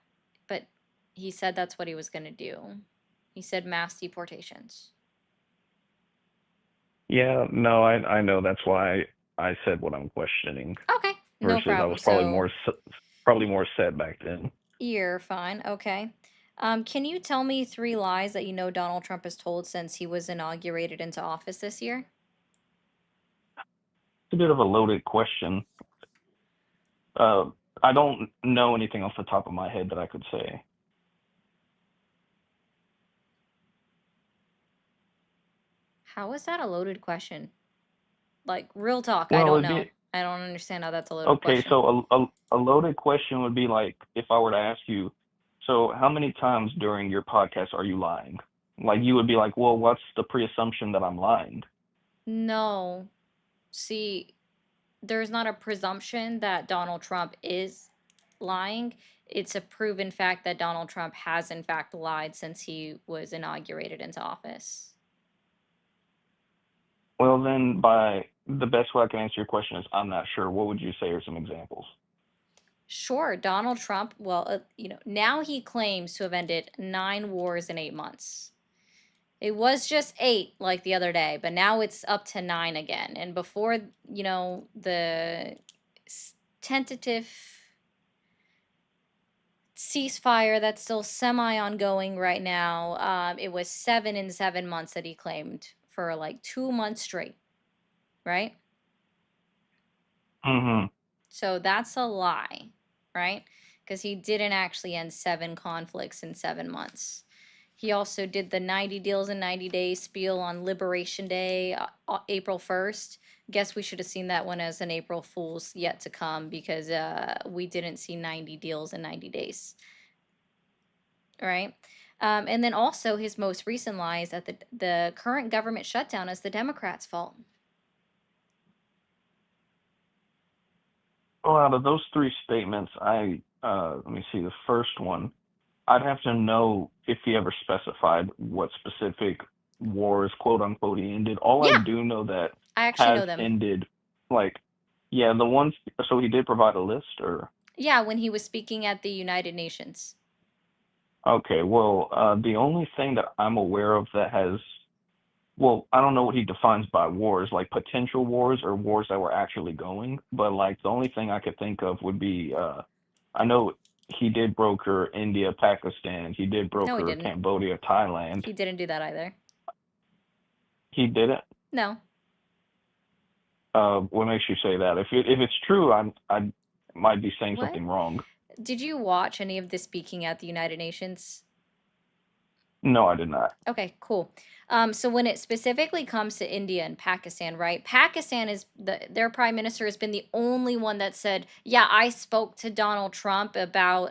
but he said that's what he was going to do. He said mass deportations. Yeah, no, I know that's why I said what I'm questioning Okay, no versus I problem. was probably So more set back then. you're fine. Okay. Can you tell me 3 lies that you know Donald Trump has told since he was inaugurated into office this year? It's a bit of a loaded question. I don't know anything off the top of my head that I could say. How is that a loaded question? Like, real talk, I Well, don't it'd know. be I don't understand how that's a loaded okay. question. So a loaded question would be like if I were to ask you, so how many times during your podcast are you lying? Like you would be like, well, what's the pre-assumption that I'm lying? No. See, there's not a presumption that Donald Trump is lying. It's a proven fact that Donald Trump has, in fact, lied since he was inaugurated into office. Well, then by the best way I can answer your question is I'm not sure. What would you say are some examples? Sure, Donald Trump, well, now he claims to have ended 9 wars in 8 months. It was just 8 like the other day, but now it's up to 9 again. And before, the tentative ceasefire that's still semi-ongoing right now, it was 7 in 7 months that he claimed for like 2 months straight, right? Mm-hmm. So that's a lie, right? Because he didn't actually end 7 conflicts in 7 months. He also did the 90 deals in 90 days spiel on Liberation Day, April 1st. Guess we should have seen that one as an April Fool's yet to come because we didn't see 90 deals in 90 days. Right? And then also his most recent lie is that the current government shutdown is the Democrats' fault. Well, out of those 3 statements, let me see the first one. I'd have to know if he ever specified what specific wars, quote unquote, he ended. All I Yeah, do know that I actually has know them. ended, like, yeah, the ones. So he did provide a list, or Yeah, when he was speaking at the United Nations. okay. Well, the only thing that I'm aware of that has, well, I don't know what he defines by wars, like potential wars or wars that were actually going, but like the only thing I could think of would be, I know he did broker India, Pakistan. He did No, he broker didn't. Cambodia, Thailand. He didn't do that either. He didn't. No. What makes you say that? If it's true, I might be saying What? something wrong. Did you watch any of the speaking at the United Nations? No, I did not. Okay, cool. So when it specifically comes to India and Pakistan, right? Pakistan is their prime minister has been the only one that said, "Yeah, I spoke to Donald Trump about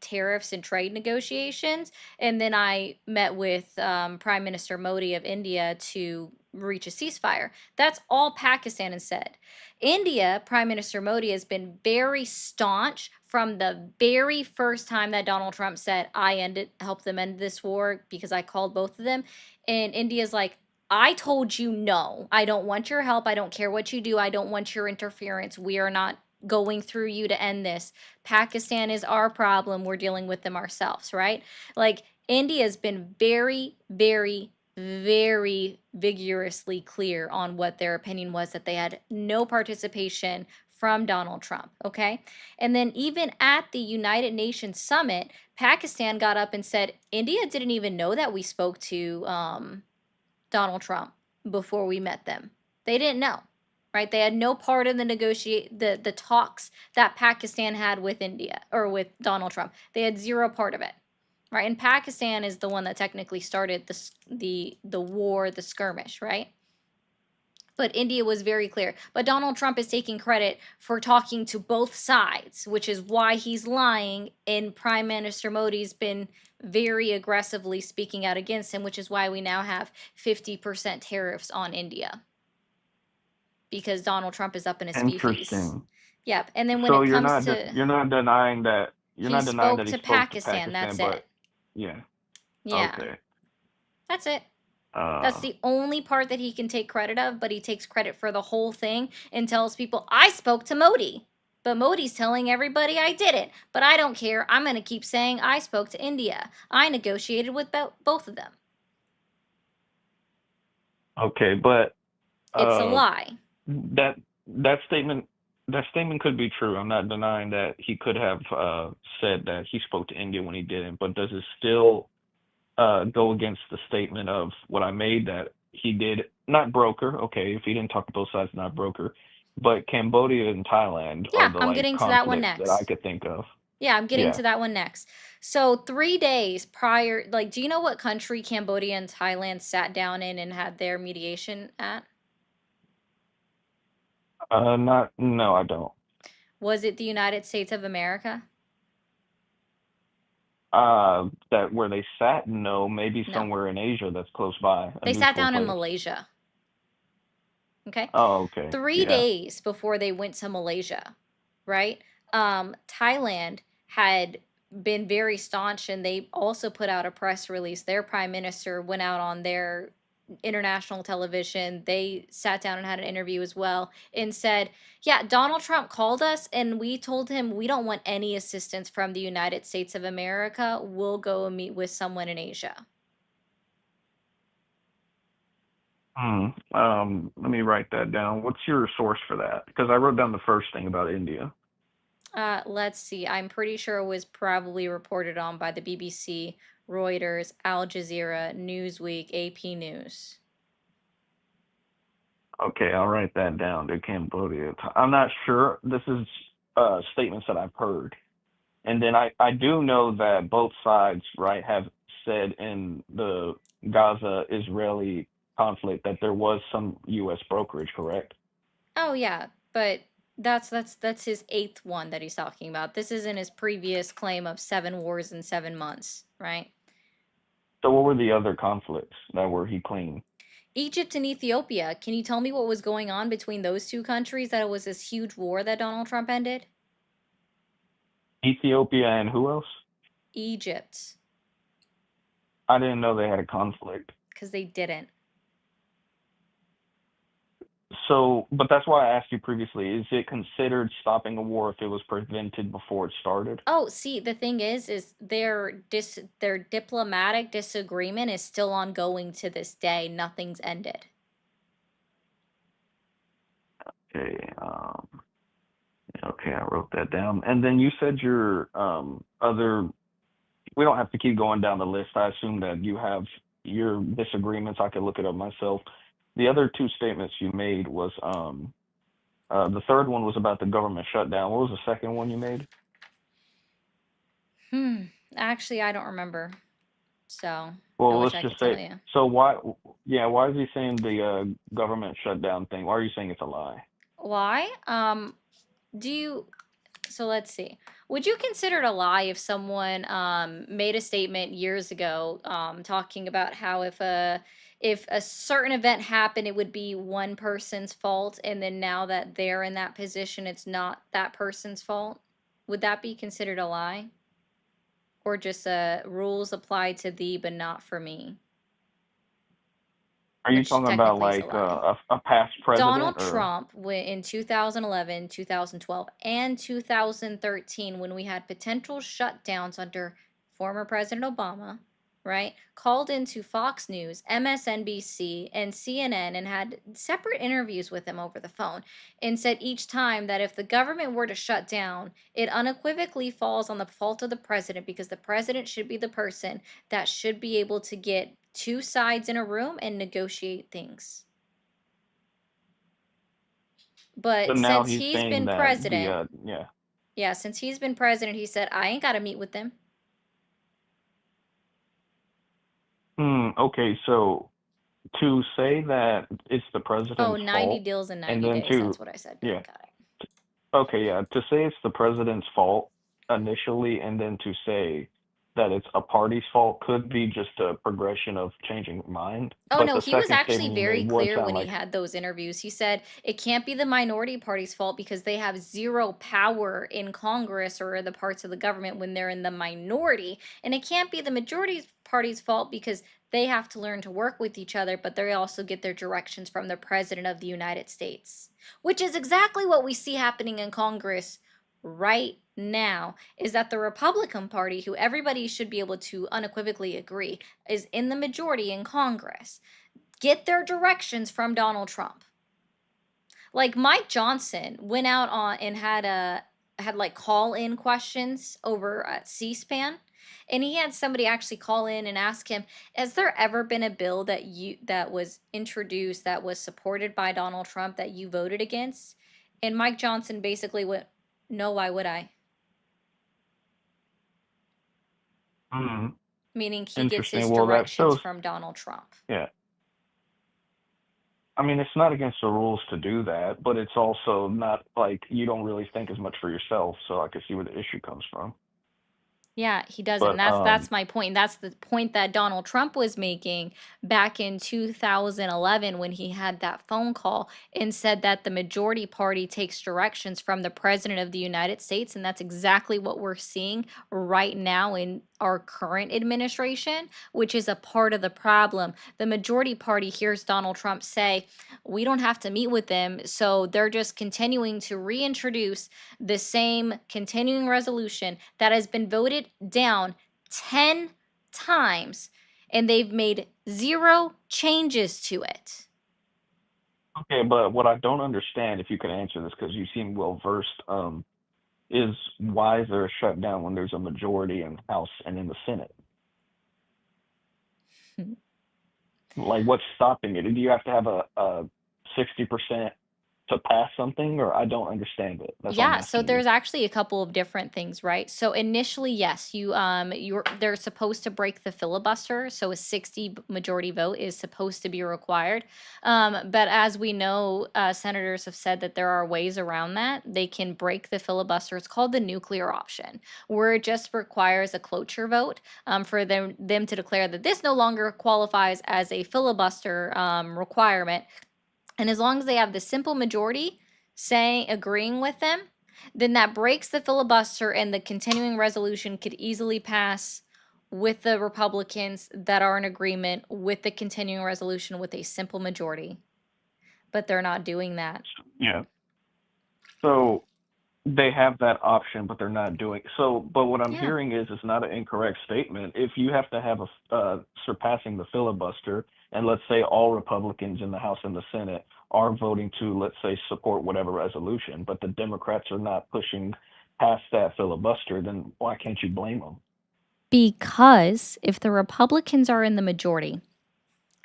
tariffs and trade negotiations, and then I met with Prime Minister Modi of India to reach a ceasefire." That's all Pakistan has said. India, Prime Minister Modi has been very staunch from the very first time that Donald Trump said, helped them end this war because I called both of them. And India's like, I told you no. I don't want your help. I don't care what you do. I don't want your interference. We are not going through you to end this. Pakistan is our problem. We're dealing with them ourselves, right? Like India's been very, very, very vigorously clear on what their opinion was, that they had no participation from Donald Trump, okay? And then even at the United Nations summit, Pakistan got up and said, India didn't even know that we spoke to Donald Trump before we met them. They didn't know, right? They had no part in the talks that Pakistan had with India or with Donald Trump. They had zero part of it, right? And Pakistan is the one that technically started the war, the skirmish, right? But India was very clear. But Donald Trump is taking credit for talking to both sides, which is why he's lying. And Prime Minister Modi's been very aggressively speaking out against him, which is why we now have 50% tariffs on India. Because Donald Trump is up in his feces. Interesting. Yep. And then when So it you're comes not to denying that he he spoke to spoke to Pakistan, Pakistan, that's but it. yeah, Yeah, okay. that's it. That's Uh, the only part that he can take credit of, but he takes credit for the whole thing and tells people, I spoke to Modi. But Modi's telling everybody I didn't. But I don't care. I'm going to keep saying I spoke to India. I negotiated with both of them. okay, but It's a uh, lie. that that statement could be true. I'm not denying that he could have said that he spoke to India when he didn't, but does it still go against the statement of what I made that he did not broker? Okay, if he didn't talk to both sides, not broker, but Cambodia and Thailand are Yeah, the I'm like getting to that one conflicts that I next. could think of. Yeah, I'm getting Yeah. to that one next. So 3 days prior, like, do you know what country Cambodia and Thailand sat down in and had their mediation at? Not no, I don't. Was it the United States of America? That where they sat? No, maybe No. somewhere in Asia that's close by, a They sat neutral down in place. Malaysia. Okay. Oh, okay. 3 Yeah. days before they went to Malaysia, right? Thailand had been very staunch and they also put out a press release. Their prime minister went out on their international television. They sat down and had an interview as well and said, yeah, Donald Trump called us and we told him we don't want any assistance from the United States of America. We'll go and meet with someone in Asia. Let me write that down. What's your source for that? Because I wrote down the first thing about India. Let's see. I'm pretty sure it was probably reported on by the BBC, Reuters, Al Jazeera, Newsweek, AP News. Okay, I'll write that down. To Cambodia. I'm not sure. This is statements that I've heard. And then I do know that both sides, right, have said in the Gaza Israeli conflict that there was some US brokerage, correct? Oh yeah, but that's his 8th one that he's talking about. This isn't his previous claim of 7 wars in 7 months, right? So what were the other conflicts that were he claimed? Egypt and Ethiopia. Can you tell me what was going on between those two countries that it was this huge war that Donald Trump ended? Ethiopia and who else? Egypt, I didn't know they had a conflict. because they didn't. So, but that's why I asked you previously, is it considered stopping a war if it was prevented before it started? Oh, see, the thing is their diplomatic disagreement is still ongoing to this day. Nothing's ended. Okay, okay, I wrote that down. And then you said your other, we don't have to keep going down the list. I assume that you have your disagreements. I could look it up myself. The other 2 statements you made was the third one was about the government shutdown. What was the second one you made? Actually, I don't remember. So, I Well, wish let's I just could tell say, you. so why is he saying the government shutdown thing? Why are you saying it's a lie? Why? So let's see. Would you consider it a lie if someone made a statement years ago talking about how if a certain event happened, it would be one person's fault, and then now that they're in that position, it's not that person's fault? Would that be considered a lie? Or just rules apply to thee, but not for me? Are you which talking about technically is a like lie. a past Donald president or? Trump in 2011, 2012, and 2013, when we had potential shutdowns under former President Obama, right, called into Fox News, MSNBC, and CNN and had separate interviews with him over the phone and said each time that if the government were to shut down, it unequivocally falls on the fault of the president because the president should be the person that should be able to get two sides in a room and negotiate things. So But now since he's he's saying been that president, yeah. yeah, since he's been president, he said, I ain't got to meet with them. Okay, so to say that it's the Oh, president's 90 fault, deals in and 90 then days. to That's what I said. yeah, Got it. okay, yeah, to say it's the president's fault initially, and then to say that it's a party's fault could be just a progression of changing mind. Oh, But no, the he was second actually statement you very made would clear sound when he like, had those interviews. He said it can't be the minority party's fault because they have zero power in Congress or the parts of the government when they're in the minority. And it can't be the majority party's fault because they have to learn to work with each other, but they also get their directions from the President of the United States, which is exactly what we see happening in Congress right now, is that the Republican Party, who everybody should be able to unequivocally agree is in the majority in Congress, get their directions from Donald Trump. Like Mike Johnson went out on and had like call-in questions over at C-SPAN, and he had somebody actually call in and ask him, has there ever been a bill that was introduced that was supported by Donald Trump that you voted against? And Mike Johnson basically went, no, why would I? Meaning he gets his interesting. Well, that directions shows, from Donald Trump. yeah. I mean, it's not against the rules to do that, but it's also not like you don't really think as much for yourself. So I can see where the issue comes from. Yeah, he doesn't. But That's my point. That's the point that Donald Trump was making back in 2011 when he had that phone call and said that the majority party takes directions from the President of the United States, and that's exactly what we're seeing right now in our current administration, which is a part of the problem. The majority party hears Donald Trump say, we don't have to meet with them, so they're just continuing to reintroduce the same continuing resolution that has been voted down 10 times and they've made zero changes to it. okay, but what I don't understand, if you could answer this because you seem well versed, is why is there a shutdown when there's a majority in the House and in the Senate? Like, what's stopping it? Do you have to have a 60% to pass something, or I don't understand it. That's all I'm Yeah, so asking you. there's actually a couple of different things, right? So initially, yes, they're supposed to break the filibuster, so a 60 majority vote is supposed to be required. But as we know, senators have said that there are ways around that. They can break the filibuster. It's called the nuclear option, where it just requires a cloture vote for them to declare that this no longer qualifies as a filibuster requirement. And as long as they have the simple majority agreeing with them, then that breaks the filibuster and the continuing resolution could easily pass with the Republicans that are in agreement with the continuing resolution with a simple majority. But they're not doing that. Yeah. So they have that option, but they're not doing so. But what I'm Yeah. hearing is it's not an incorrect statement. If you have to have surpassing the filibuster, and let's say all Republicans in the House and the Senate are voting to, let's say, support whatever resolution, but the Democrats are not pushing past that filibuster, then why can't you blame them? Because if the Republicans are in the majority,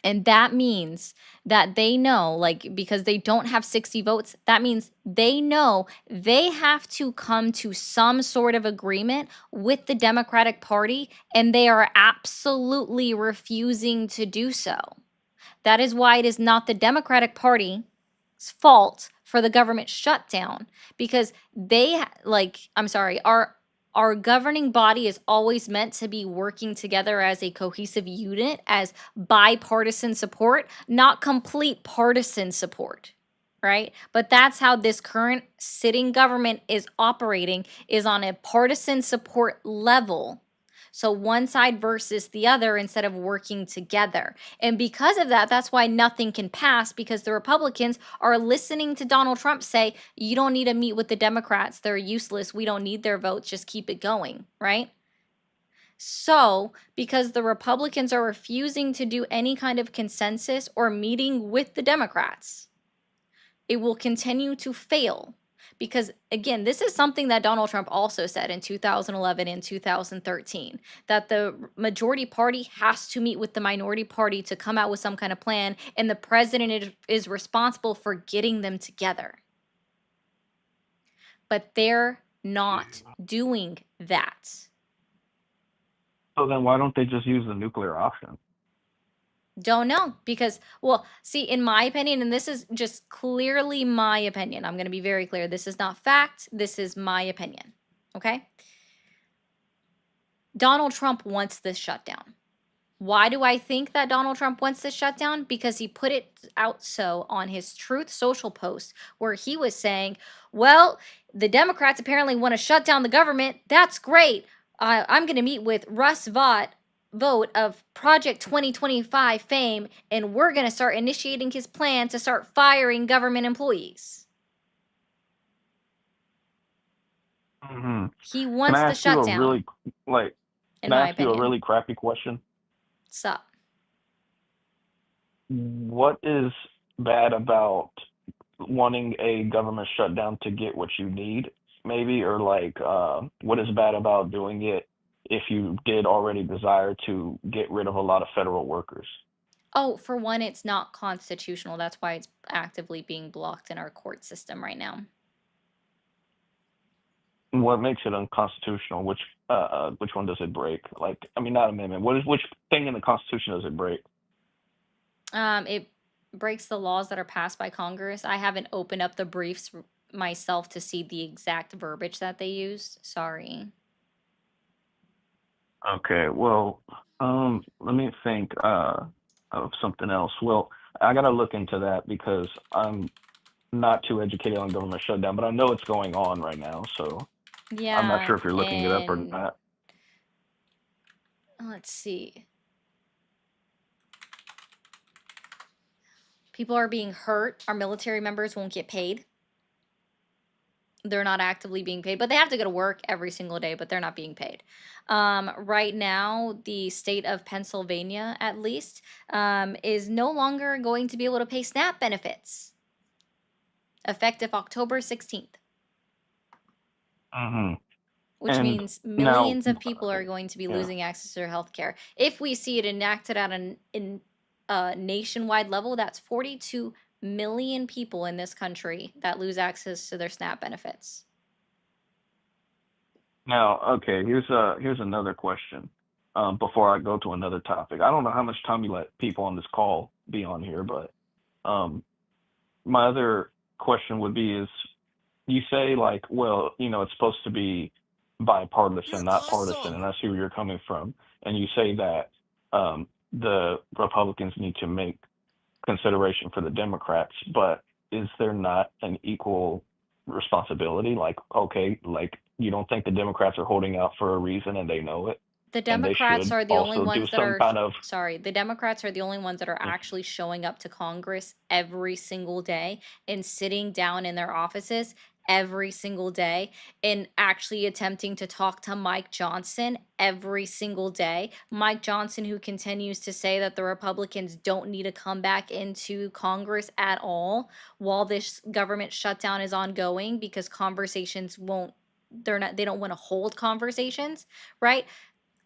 and that means that they know, like, because they don't have 60 votes, that means they know they have to come to some sort of agreement with the Democratic Party, and they are absolutely refusing to do so. That is why it is not the Democratic Party's fault for the government shutdown, because our governing body is always meant to be working together as a cohesive unit, as bipartisan support, not complete partisan support, right? But that's how this current sitting government is operating, is on a partisan support level. So one side versus the other instead of working together. And because of that, that's why nothing can pass, because the Republicans are listening to Donald Trump say, you don't need to meet with the Democrats. They're useless. We don't need their votes. Just keep it going, right? So, because the Republicans are refusing to do any kind of consensus or meeting with the Democrats, it will continue to fail. Because again, this is something that Donald Trump also said in 2011 and 2013, that the majority party has to meet with the minority party to come out with some kind of plan, and the president is responsible for getting them together. But they're not doing that. So then why don't they just use the nuclear option? Don't know, because, well, see, in my opinion, and this is just clearly my opinion, I'm going to be very clear. This is not fact. This is my opinion. Okay? Donald Trump wants this shutdown. Why do I think that Donald Trump wants this shutdown? Because he put it out so on his Truth Social post, where he was saying, well, the Democrats apparently want to shut down the government. That's great. I'm going to meet with Russ Vought of Project 2025 fame, and we're going to start initiating his plan to start firing government employees. Mm-hmm. He wants the shutdown. Can I ask you a really crappy question? What's up? What is bad about wanting a government shutdown to get what you need, maybe? Or what is bad about doing it if you did already desire to get rid of a lot of federal workers? Oh, for one, it's not constitutional. That's why it's actively being blocked in our court system right now. What makes it unconstitutional? Which one does it break? Not amendment. Which thing in the Constitution does it break? It breaks the laws that are passed by Congress. I haven't opened up the briefs myself to see the exact verbiage that they used. Sorry. Okay, well, let me think of something else. Well, I gotta look into that because I'm not too educated on government shutdown, but I know it's going on right now, so Yeah. I'm not sure if you're looking it up or not. Let's see. People are being hurt. Our military members won't get paid. They're not actively being paid, but they have to go to work every single day, but they're not being paid. Right now, the state of Pennsylvania, at least, is no longer going to be able to pay SNAP benefits, effective October 16th. Mm-hmm. Which And means millions of people are going to be losing access to their health care. If we see it enacted at a nationwide level, that's 42 million people in this country that lose access to their SNAP benefits. Now, okay, here's another question. Before I go to another topic, I don't know how much time you let people on this call be on here, but my other question would be is, you say it's supposed to be bipartisan, not partisan, and I see where you're coming from. And you say that the Republicans need to make consideration for the Democrats, but is there not an equal responsibility? You don't think the Democrats are holding out for a reason and they know it? The Democrats are the only ones that are the Democrats are the only ones that are actually showing up to Congress every single day and sitting down in their offices every single day and actually attempting to talk to Mike Johnson every single day. Mike Johnson, who continues to say that the Republicans don't need to come back into Congress at all while this government shutdown is ongoing, because conversations they don't want to hold conversations, right?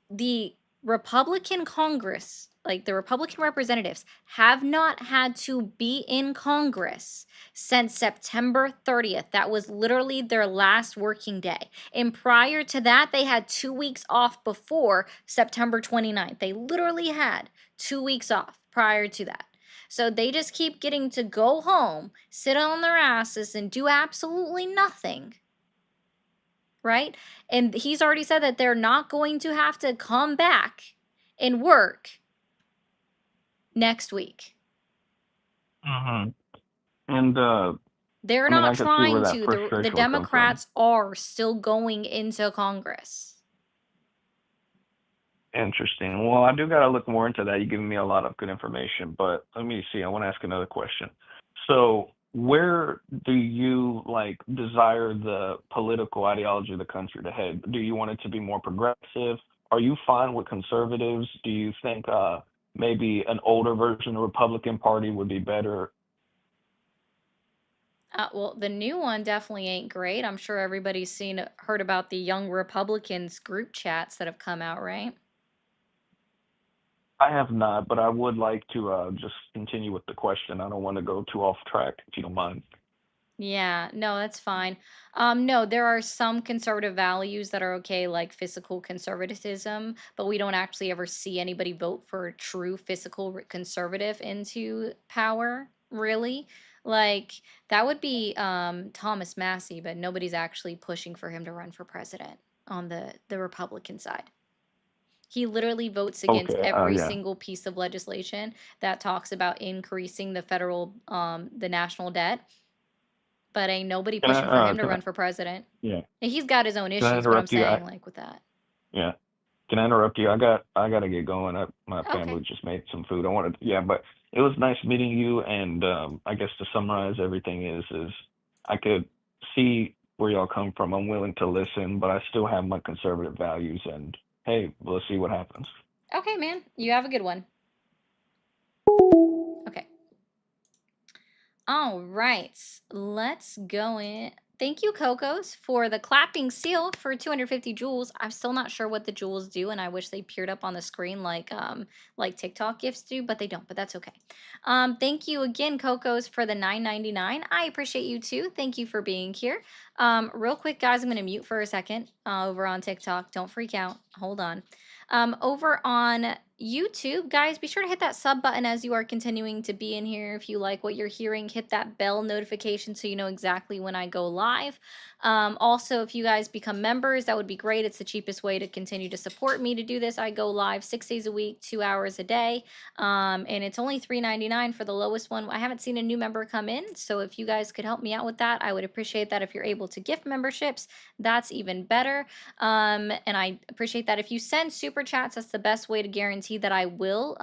The Republican Congress, the Republican representatives, have not had to be in Congress since September 30th. That was literally their last working day. And prior to that, they had 2 weeks off before September 29th. They literally had 2 weeks off prior to that. So they just keep getting to go home, sit on their asses, and do absolutely nothing. Right? And he's already said that they're not going to have to come back and work next week. Mm-hmm. And they're not trying to. The Democrats are still going into Congress. Interesting. Well, I do gotta look more into that. You're giving me a lot of good information, but let me see. I want to ask another question. So, where do you like desire the political ideology of the country to head? Do you want it to be more progressive? Are you fine with conservatives? Do you think maybe an older version of the Republican Party would be better? Well, the new one definitely ain't great. I'm sure everybody's heard about the Young Republicans group chats that have come out, right? I have not, but I would like to just continue with the question. I don't want to go too off track, if you don't mind. Yeah, no, that's fine. No, there are some conservative values that are okay, like fiscal conservatism, but we don't actually ever see anybody vote for a true fiscal conservative into power, really. Like that would be Thomas Massey, but nobody's actually pushing for him to run for president on the Republican side. He literally votes against Okay. every Yeah. single piece of legislation that talks about increasing the federal the national debt, but ain't nobody Can pushing for I him to run for president. yeah. And he's got his own Can I issues, but I'm interrupt you? saying like with that. Yeah. Can I interrupt you? I gotta get going. My family Okay. just made some food. I wanted, yeah, but it was nice meeting you. And I guess to summarize everything is I could see where y'all come from. I'm willing to listen, but I still have my conservative values. And hey, we'll see what happens. Okay, man. You have a good one. Okay. All right. Let's go in. Thank you, Cocos, for the clapping seal for 250 jewels. I'm still not sure what the jewels do, and I wish they appeared up on the screen like TikTok gifts do, but they don't, but that's okay. Thank you again, Cocos, for the $9.99. I appreciate you too. Thank you for being here. Real quick, guys, I'm gonna mute for a second over on TikTok. Don't freak out. Hold on. Over on YouTube, guys, be sure to hit that sub button as you are continuing to be in here. If you like what you're hearing, hit that bell notification so you know exactly when I go live. Also, if you guys become members, that would be great. It's the cheapest way to continue to support me to do this. I go live 6 days a week, 2 hours a day, and it's only $3.99 for the lowest one. I haven't seen a new member come in, so if you guys could help me out with that, I would appreciate that. If you're able to gift memberships, that's even better. And I appreciate that. If you send super chats, that's the best way to guarantee that I will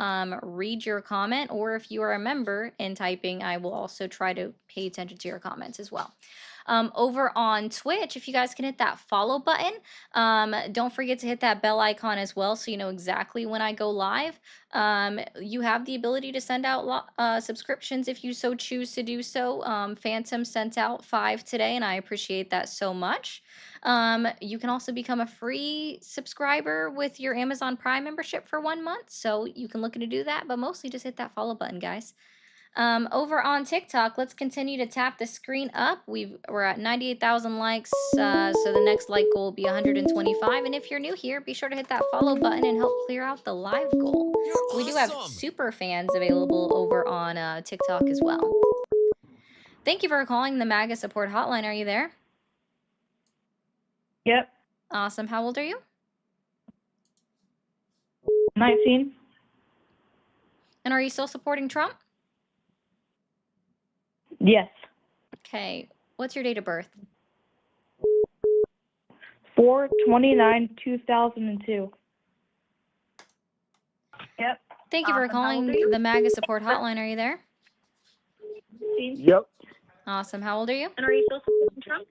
read your comment, or if you are a member in typing, I will also try to pay attention to your comments as well. Over on Twitch, if you guys can hit that follow button, don't forget to hit that bell icon as well so you know exactly when I go live. You have the ability to send out subscriptions if you so choose to do so. Phantom sent out 5 today, and I appreciate that so much. You can also become a free subscriber with your Amazon Prime membership for 1 month, so you can look into do that, but mostly just hit that follow button, guys. Over on TikTok, let's continue to tap the screen up. We're at 98,000 likes, so the next like goal will be 125. And if you're new here, be sure to hit that follow button and help clear out the live goal. We do have super fans available over on TikTok as well. Thank you for calling the MAGA support hotline. Are you there? Yep. Awesome. How old are you? 19. And are you still supporting Trump? Yes. Okay. What's your date of birth? 4/29/2002. Yep. Thank you for calling the MAGA support hotline. Are you there? Yep. Awesome. How old are you? And are you still supporting Trump?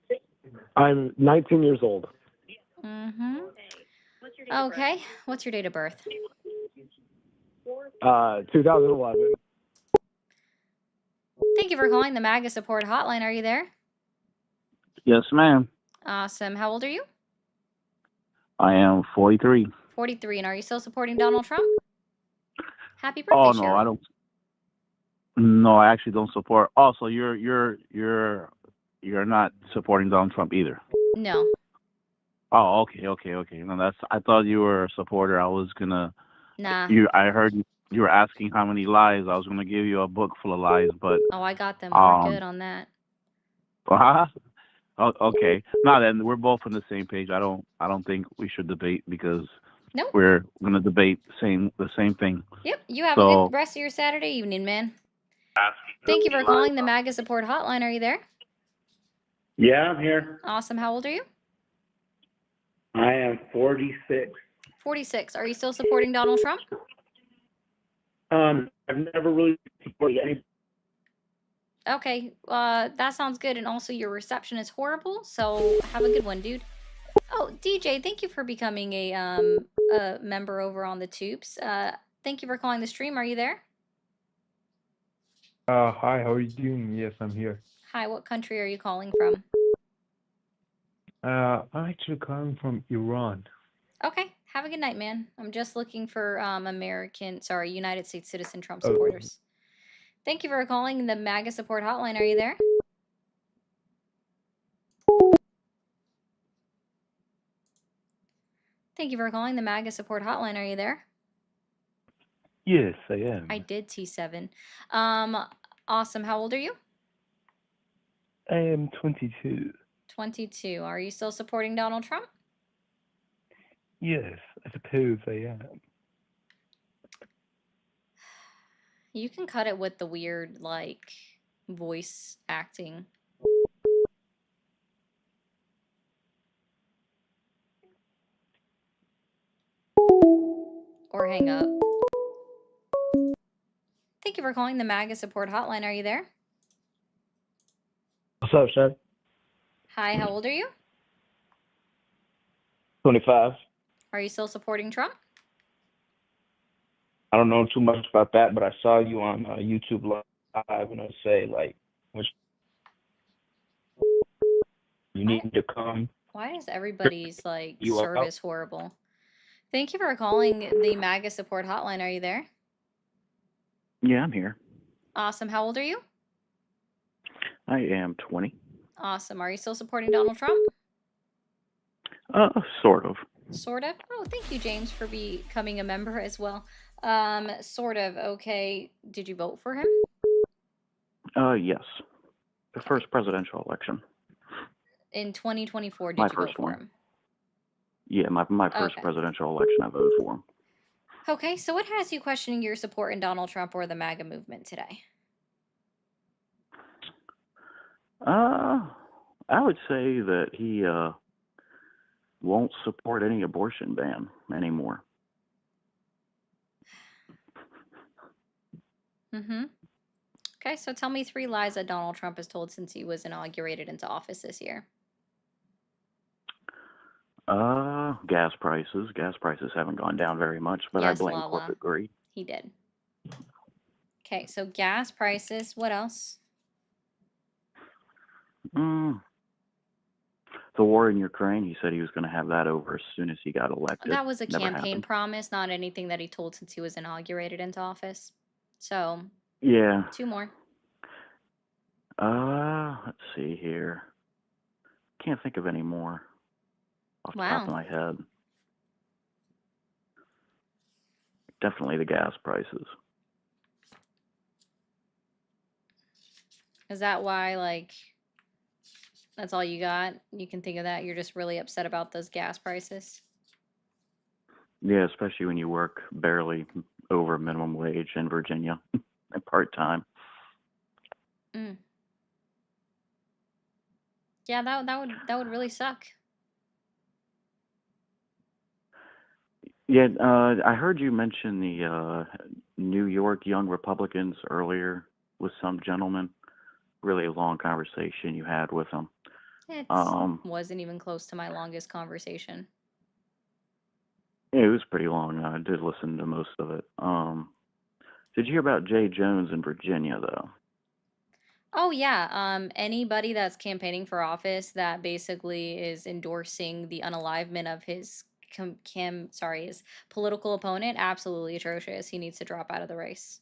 I'm 19 years old. Mm-hmm. Okay. What's your date of birth? 2011. Thank you for calling the MAGA support hotline. Are you there? Yes, ma'am. Awesome. How old are you? I am 43. 43. And are you still supporting Donald Trump? Happy birthday, Oh no, Cheryl. I don't. No, I actually don't support. Also, you're not supporting Donald Trump either. No. Oh, okay. No, that's. I thought you were a supporter. I was gonna. Nah. I heard you were asking how many lies. I was gonna give you a book full of lies, but. Oh, I got them. We're good on that. Oh, okay. No, then we're both on the same page. I don't think we should debate because. Nope. We're gonna debate the same thing. Yep. You have a good rest of your Saturday evening, man. Thank you for calling the MAGA support hotline. Are you there? Yeah, I'm here. Awesome. How old are you? I am 46. 46. Are you still supporting Donald Trump? I've never really supported any. Okay, that sounds good. And also, your reception is horrible. So have a good one, dude. Oh, DJ, thank you for becoming a member over on the Tubes. Thank you for calling the stream. Are you there? Hi, how are you doing? Yes, I'm here. Hi, what country are you calling from? I'm actually calling from Iran. Okay, have a good night, man. I'm just looking for United States citizen Trump Oh. supporters. Thank you for calling the MAGA support hotline. Are you there? Thank you for calling the MAGA support hotline. Are you there? Yes, I am. I did T7. Awesome. How old are you? I am 22. 22. Are you still supporting Donald Trump? Yes, I suppose I am. You can cut it with the weird, like, voice acting. Or hang up. Thank you for calling the MAGA support hotline. Are you there? What's up, Chef? Hi, how old are you? 25. Are you still supporting Trump? I don't know too much about that, but I saw you on YouTube Live and I say, like, which you need to come. Why is everybody's, like, You up? service horrible? Thank you for calling the MAGA support hotline. Are you there? Yeah, I'm here. Awesome. How old are you? I am 20. Awesome. Are you still supporting Donald Trump? Sort of. Sort of. Oh, thank you, James, for becoming a member as well. Sort of. Okay. Did you vote for him? Yes. The first presidential election. In 2024, did My you vote first for one. him? Yeah, my first Okay. presidential election, I voted for him. Okay, so what has you questioning your support in Donald Trump or the MAGA movement today? I would say that he won't support any abortion ban anymore. Mm-hmm. Okay, so tell me 3 lies that Donald Trump has told since he was inaugurated into office this year. Gas prices. Gas prices haven't gone down very much, but Yes, I blame Lala. corporate greed. He did. Okay, so gas prices. What else? The war in Ukraine, he said he was going to have that over as soon as he got elected. That was a Never campaign happened. promise, not anything that he told since he was inaugurated into office. So, Yeah. 2 more. Let's see here. Can't think of any more off the top of Wow. my head. Definitely the gas prices. Is that why, like, that's all you got? You can think of that? You're just really upset about those gas prices? Yeah, especially when you work barely over minimum wage in Virginia and part-time. Mm. Yeah, that would really suck. Yeah, I heard you mention the New York Young Republicans earlier with some gentleman. Really long conversation you had with them. It wasn't even close to my longest conversation. Yeah, it was pretty long. I did listen to most of it. Did you hear about Jay Jones in Virginia, though? Oh yeah, anybody that's campaigning for office that basically is endorsing the unalivement of his his political opponent, absolutely atrocious. He needs to drop out of the race.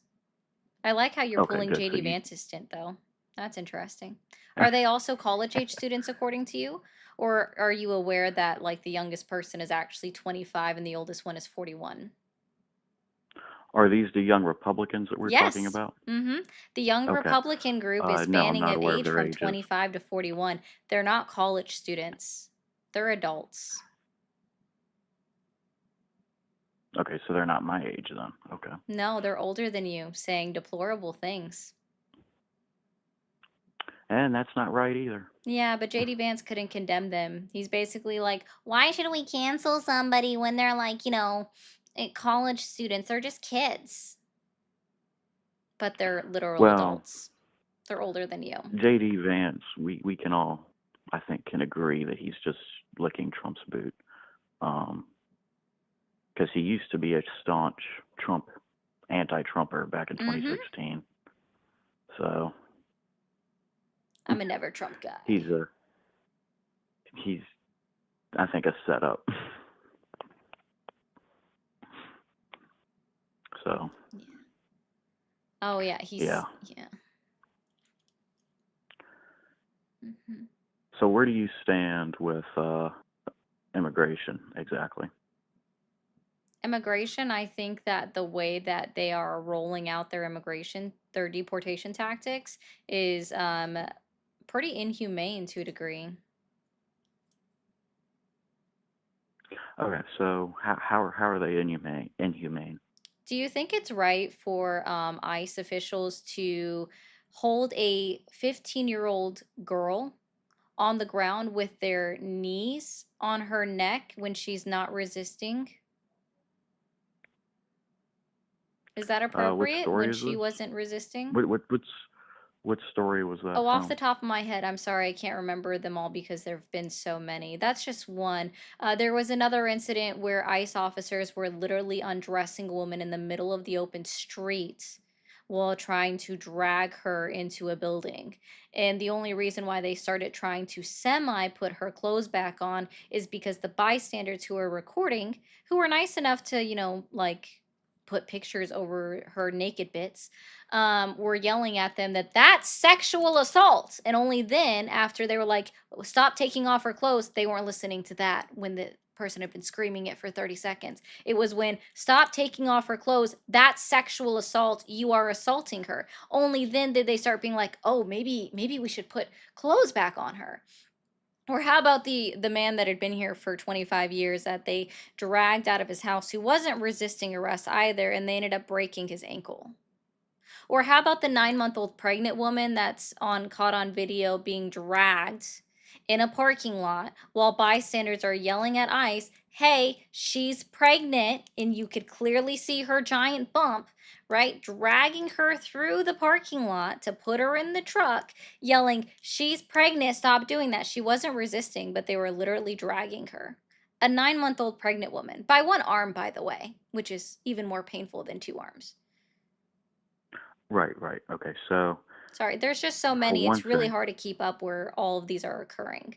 I like how you're Okay, pulling good. So JD you, Vance's stint though. That's interesting. Are they also college age students according to you? Or are you aware that like the youngest person is actually 25 and the oldest one is 41? are these the Young Republicans that we're talking Yes. about? Mm-hmm. The Young Okay. Republican group is No, I'm spanning not of aware of age their from ages. 25 to 41. They're not college students. They're adults. Okay, so they're not my age then. Okay. No, they're older than you, saying deplorable things. And that's not right either. Yeah, but JD Vance couldn't condemn them. He's basically like, why should we cancel somebody when they're like, college students? They're just kids, but they're literal Well, adults. They're older than you. J.D. Vance, we can all, I think, can agree that he's just licking Trump's boot. Because he used to be a staunch anti-Trumper back in Mm-hmm. 2016. So I'm a never Trump guy. he's, I think, a setup. So, Oh yeah, yeah. yeah. hmm So where do you stand with immigration exactly? Immigration, I think that the way that they are rolling out their deportation tactics is pretty inhumane to a degree. Okay, so how are they inhumane? Do you think it's right for ICE officials to hold a 15-year-old girl on the ground with their knees on her neck when she's not resisting? Is that What appropriate story when is she this? wasn't resisting? What story was that Oh, off the from? top of my head, I'm sorry, I can't remember them all because there have been so many. That's just one. There was another incident where ICE officers were literally undressing a woman in the middle of the open street while trying to drag her into a building. And the only reason why they started trying to semi put her clothes back on is because the bystanders who were recording, who were nice enough to, put pictures over her naked bits, were yelling at them that that's sexual assault. And only then, after they were like, stop taking off her clothes, they weren't listening to that when the person had been screaming it for 30 seconds. It was when, stop taking off her clothes, that's sexual assault, you are assaulting her. Only then did they start being like, oh, maybe we should put clothes back on her. Or how about the man that had been here for 25 years that they dragged out of his house, who wasn't resisting arrest either, and they ended up breaking his ankle? Or how about the 9-month-old pregnant woman that's caught on video being dragged in a parking lot while bystanders are yelling at ICE, hey, she's pregnant, and you could clearly see her giant bump, right? Dragging her through the parking lot to put her in the truck, yelling, she's pregnant, stop doing that. She wasn't resisting, but they were literally dragging her. A 9-month-old pregnant woman, by one arm, by the way, which is even more painful than 2 arms. Right. Okay, so Sorry, there's just so for many. one It's really thing, hard to keep up where all of these are occurring.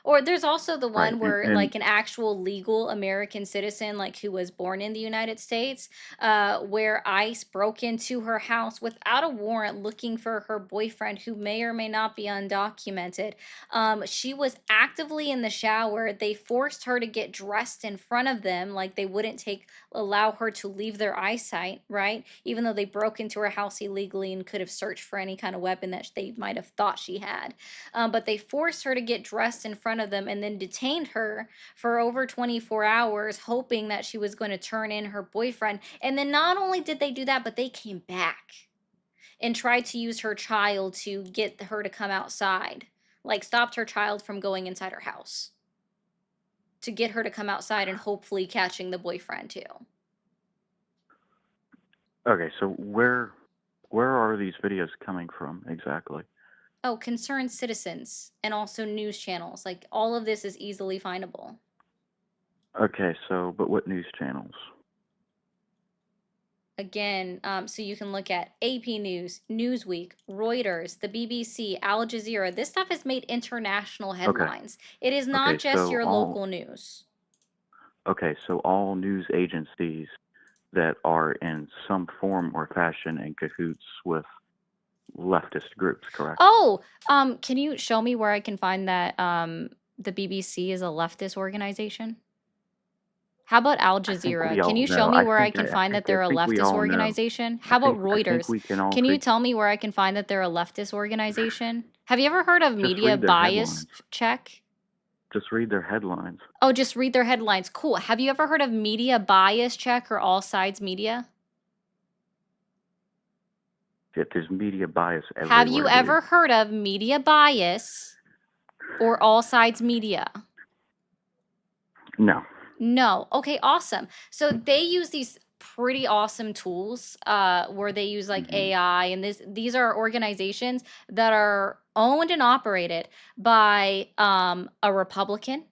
Or there's also the right, one where and like an actual legal American citizen, like who was born in the United States, where ICE broke into her house without a warrant looking for her boyfriend who may or may not be undocumented. She was actively in the shower. They forced her to get dressed in front of them, like they wouldn't allow her to leave their eyesight, right? Even though they broke into her house illegally and could have searched for any kind of weapon that they might have thought she had. But they forced her to get dressed in front of them and then detained her for over 24 hours, hoping that she was going to turn in her boyfriend. And then not only did they do that, but they came back and tried to use her child to get her to come outside, like stopped her child from going inside her house to get her to come outside and hopefully catching the boyfriend too. okay, so where are these videos coming from exactly? Oh, concerned citizens and also news channels. Like all of this is easily findable. Okay, so but what news channels? Again, so you can look at AP News, Newsweek, Reuters, the BBC, Al Jazeera. This stuff has made international Okay. headlines. It is not Okay, just so your all local news. okay, so all news agencies that are in some form or fashion in cahoots with leftist groups, correct? Oh, can you show me where I can find that the BBC is a leftist organization? How about Al I think we Jazeera? Can all you show know. me where I can find that they're a I think we leftist all know. organization? I How about think Reuters? we can all Can you agree. tell me where I can find that they're a leftist organization? Have you ever heard of Just media read their bias headlines. check? Just read their headlines. Oh, just read their headlines. Cool. Have you ever heard of media bias check or all sides media? If there's media bias Have you everywhere, ever dude. heard of media bias or all sides media? No. No. Okay, awesome. So they use these pretty awesome tools where they use like AI, and these are organizations that are owned and operated by a Republican,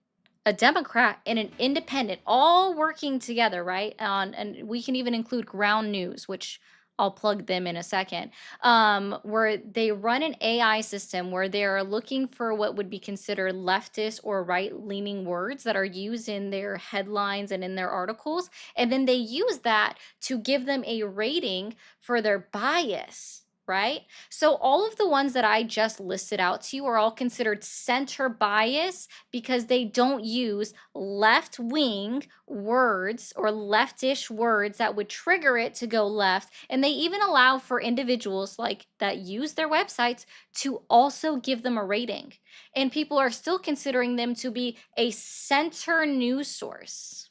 a Democrat, and an independent, all working together, right? And we can even include Ground News, which I'll plug them in a second, where they run an AI system where they're looking for what would be considered leftist or right-leaning words that are used in their headlines and in their articles. And then they use that to give them a rating for their bias, right? So all of the ones that I just listed out to you are all considered center bias because they don't use left-wing words or leftish words that would trigger it to go left. And they even allow for individuals like that use their websites to also give them a rating. And people are still considering them to be a center news source.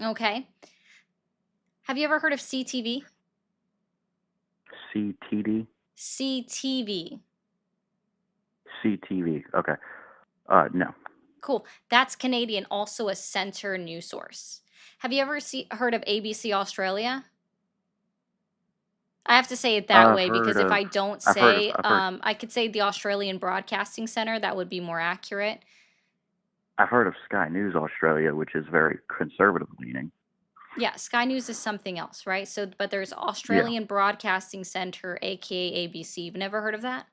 Okay. Have you ever heard of CTV? CTD? CTV. CTV. Okay. No. Cool. That's Canadian, also a center news source. Have you ever heard of ABC Australia? I have to say it that way because if I don't say, I could say the Australian Broadcasting Centre, that would be more accurate. I've heard of Sky News Australia, which is very conservative leaning. Yeah, Sky News is something else, right? So, but there's Australian Broadcasting Centre, aka ABC. You've never heard of that?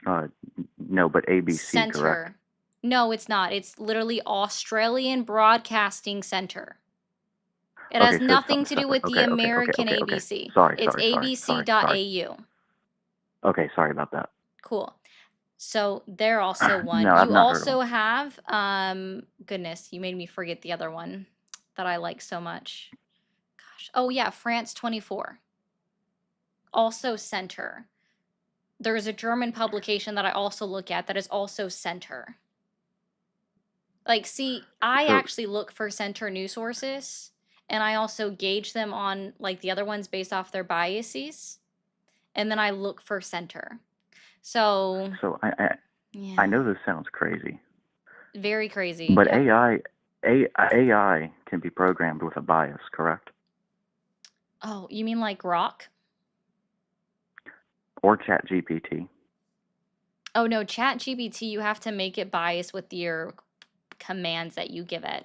No, but ABC, correct? Center. No, it's not. It's literally Australian Broadcasting Centre. It Okay, has so it's nothing something to do with separate. the Okay, American okay. ABC. Sorry, It's sorry. abc.au. Okay, sorry about that. Cool. So they're also one. No, I've You not heard of them. also have, goodness, you made me forget the other one that I like so much. Gosh. Oh yeah, France 24. Also center. There's a German publication that I also look at that is also center. Like, see, I actually look for center news sources, and I also gauge them on like the other ones based off their biases, and then I look for center. So So yeah, I know this sounds crazy, very crazy. but AI can be programmed with a bias, correct? Oh, you mean like Grok? Or ChatGPT. Oh no, ChatGPT, you have to make it biased with your commands that you give it.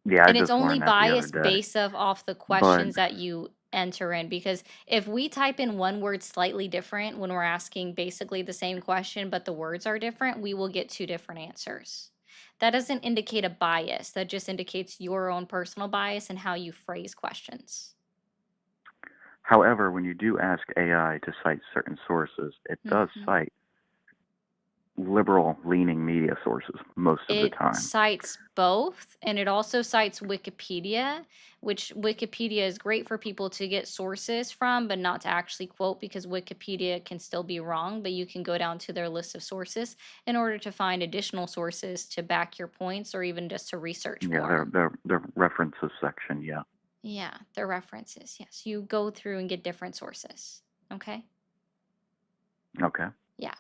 Yeah, I And it's just only learned that the other biased day. based off the But questions that you enter in. Because if we type in one word slightly different when we're asking basically the same question, but the words are different, we will get two different answers. That doesn't indicate a bias. That just indicates your own personal bias and how you phrase questions. however, when you do ask AI to cite certain sources, it does cite liberal-leaning media sources most of the It time. cites both, and it also cites Wikipedia, which Wikipedia is great for people to get sources from, but not to actually quote because Wikipedia can still be wrong, but you can go down to their list of sources in order to find additional sources to back your points or even just to research Yeah, more. their references section, yeah. Yeah, their references. Yes, you go through and get different sources. Okay? Okay. Yeah.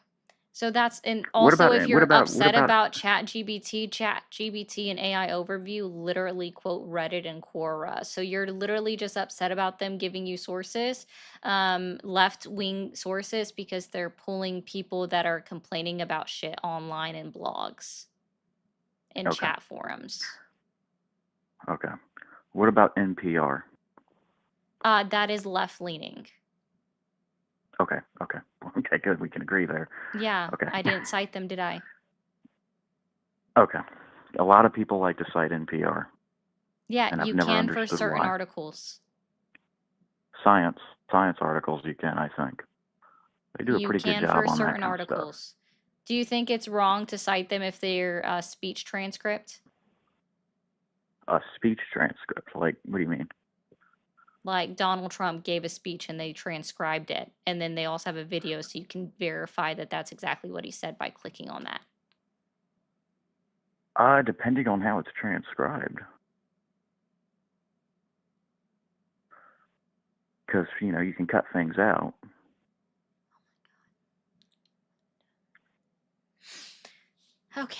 So that's, and What also about if what you're about upset about ChatGPT and AI Overview literally quote Reddit and Quora. So you're literally just upset about them giving you sources, left-wing sources, because they're pulling people that are complaining about shit online in blogs and Okay. chat forums. Okay. What about NPR? That is left-leaning. Okay. Okay, good. We can agree there. Yeah, Okay. I didn't cite them, did I? Okay. A lot of people like to cite NPR, Yeah, and I've you never can for understood certain why. articles. Science articles you can, I think. They do a You pretty good can job for on that certain kind of stuff. articles. Do you think it's wrong to cite them if they're speech transcript? A speech transcript, like, what do you mean? Like Donald Trump gave a speech and they transcribed it, and then they also have a video so you can verify that that's exactly what he said by clicking on that. Depending on how it's transcribed. because you can cut things out. Okay.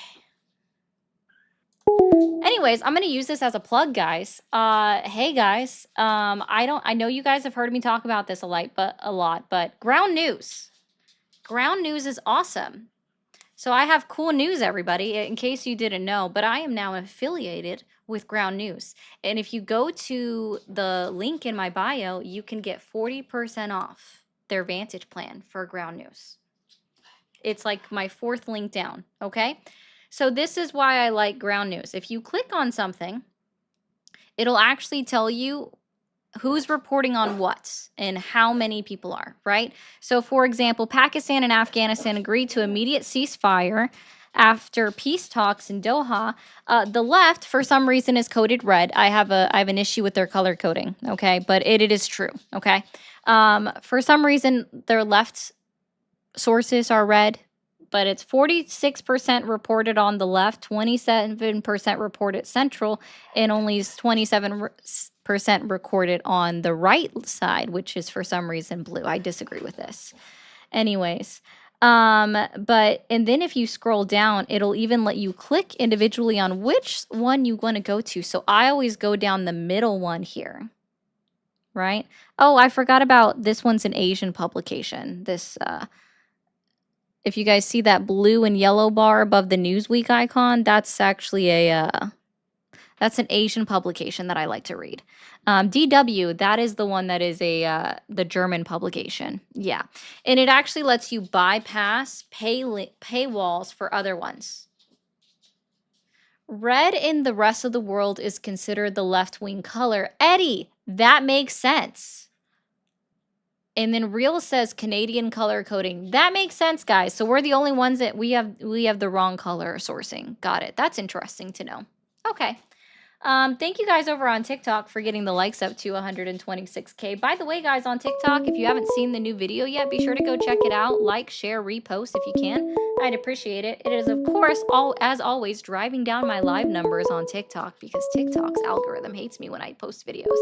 Anyways, I'm gonna use this as a plug, guys. Hey guys, I know you guys have heard me talk about this a lot, but Ground News. Ground News is awesome. So I have cool news, everybody, in case you didn't know, but I am now affiliated with Ground News. And if you go to the link in my bio, you can get 40% off their Vantage plan for Ground News. It's like my 4th link down, okay? So this is why I like Ground News. If you click on something, it'll actually tell you who's reporting on what and how many people are, right? So for example, Pakistan and Afghanistan agreed to immediate ceasefire after peace talks in Doha. The left, for some reason, is coded red. I have an issue with their color coding, okay? But it is true, okay? For some reason, their left sources are red, but it's 46% reported on the left, 27% reported central, and only 27% recorded on the right side, which is for some reason blue. I disagree with this. Anyways, and then if you scroll down, it'll even let you click individually on which one you want to go to. So I always go down the middle one here, right? Oh, I forgot about this one's an Asian publication. This, if you guys see that blue and yellow bar above the Newsweek icon, that's actually that's an Asian publication that I like to read. DW, that is the one that is the German publication. Yeah. And it actually lets you bypass paywalls for other ones. Red in the rest of the world is considered the left-wing color. Eddie, that makes sense. And then Real says Canadian color coding. That makes sense, guys. So we're the only ones that we have the wrong color sourcing. Got it. That's interesting to know. Okay. Thank you guys over on TikTok for getting the likes up to 126K. By the way, guys, on TikTok, if you haven't seen the new video yet, be sure to go check it out. Like, share, repost if you can. I'd appreciate it. It is, of course, as always, driving down my live numbers on TikTok because TikTok's algorithm hates me when I post videos.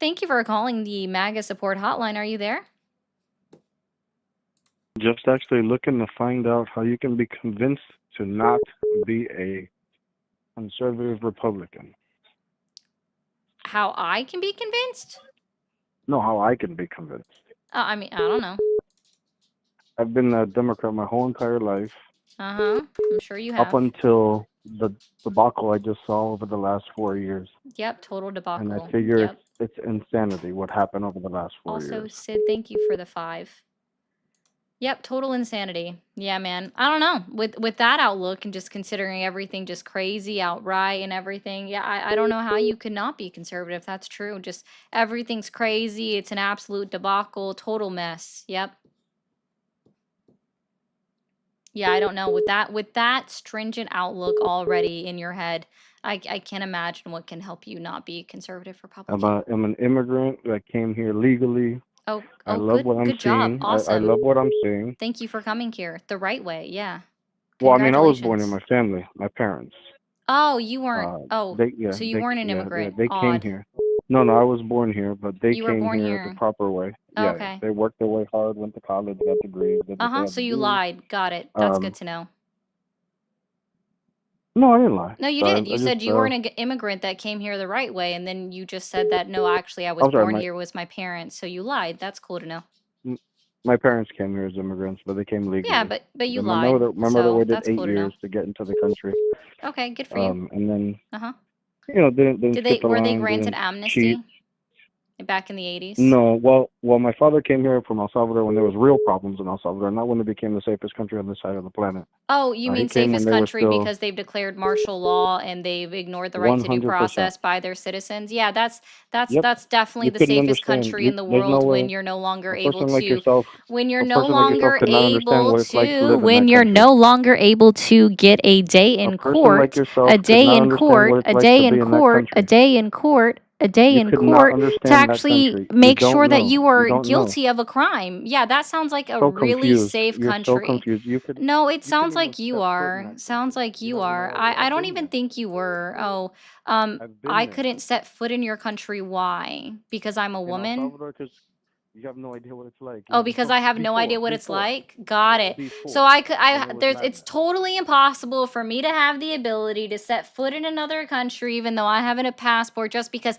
Thank you for calling the MAGA support hotline. Are you there? Just actually looking to find out how you can be convinced to not be a conservative Republican. How I can be convinced? No, how I can be convinced. I mean, I don't know. I've been a Democrat my whole entire life. Uh-huh. I'm sure you have. Up until the debacle I just saw over the last 4 years. Yep, total debacle. And I figure Yep. it's insanity what happened over the last 4 Also, years. Sid, thank you for the 5. Yep, total insanity. Yeah, man. I don't know. With that outlook and just considering everything just crazy outright and everything, yeah, I don't know how you could not be conservative. That's true. Just everything's crazy. It's an absolute debacle, total mess. Yep. Yeah, I don't know. With that stringent outlook already in your head, I can't imagine what can help you not be conservative Republican. I'm an immigrant that came here legally. I love Good, what I'm good job. seeing. I Awesome. love what I'm seeing. Thank you for coming here the right way. Yeah. Well, I mean, I was born in Congratulations. my family, my parents. Oh, you weren't. Oh, so you weren't an immigrant. they came Odd. here. No, I was born here, but they You were came born here here. the proper way. Oh, Yeah, okay. they worked their way hard, went to college, got degrees, did what they Uh-huh. had So to you do. lied. Got it. That's Um, good to know. No, I didn't lie. No, you I did. You said just, you were an immigrant that came here the right way, and then you just said that, no, actually, I was I'm sorry, born here with my parents. So you lied. That's cool to know. my parents came here as immigrants, but they came legally. Yeah, but you And lied. my mother So waited that's 8 cool to know. years to get into the country. Okay, good for you. And then, Uh-huh. didn't Did they skip the were they line, granted didn't amnesty cheat. back in the 80s? No, well, my father came here from El Salvador when there was real problems in El Salvador, not when it became the safest country on this side of the planet. Oh, you He mean came when safest they were country still because they've declared martial law and they've ignored the right to due 100%. process by their citizens? Yeah, that's Yep. definitely You the couldn't safest understand. country in the There's no world when way you're no longer a able person like to yourself, when you're a no person like yourself longer could not understand able what it's like to to live in when that you're country. no longer able to get a day A in person like court, yourself a could day not in understand court, what it's a like day to in be in that court, a country. day in court, a day You in could not court to understand that actually country. You make don't sure that know. you You are don't know. guilty of a crime. Yeah, that sounds like a So really confused. safe You're so country. confused. No, it You couldn't sounds even like you step foot in are. that Sounds country. like You you don't even are. know. I've I don't been even there. think you were. Oh, I've been I there. couldn't set foot in your country. Why? Because I'm a In El woman? Salvador, because you have no idea what it's like. Oh, because I have no idea what it's Before. like. Got it. So Before. I could, When it was there's, madness. it's totally impossible for me to have the ability to set foot in another country, even though I have a passport, just because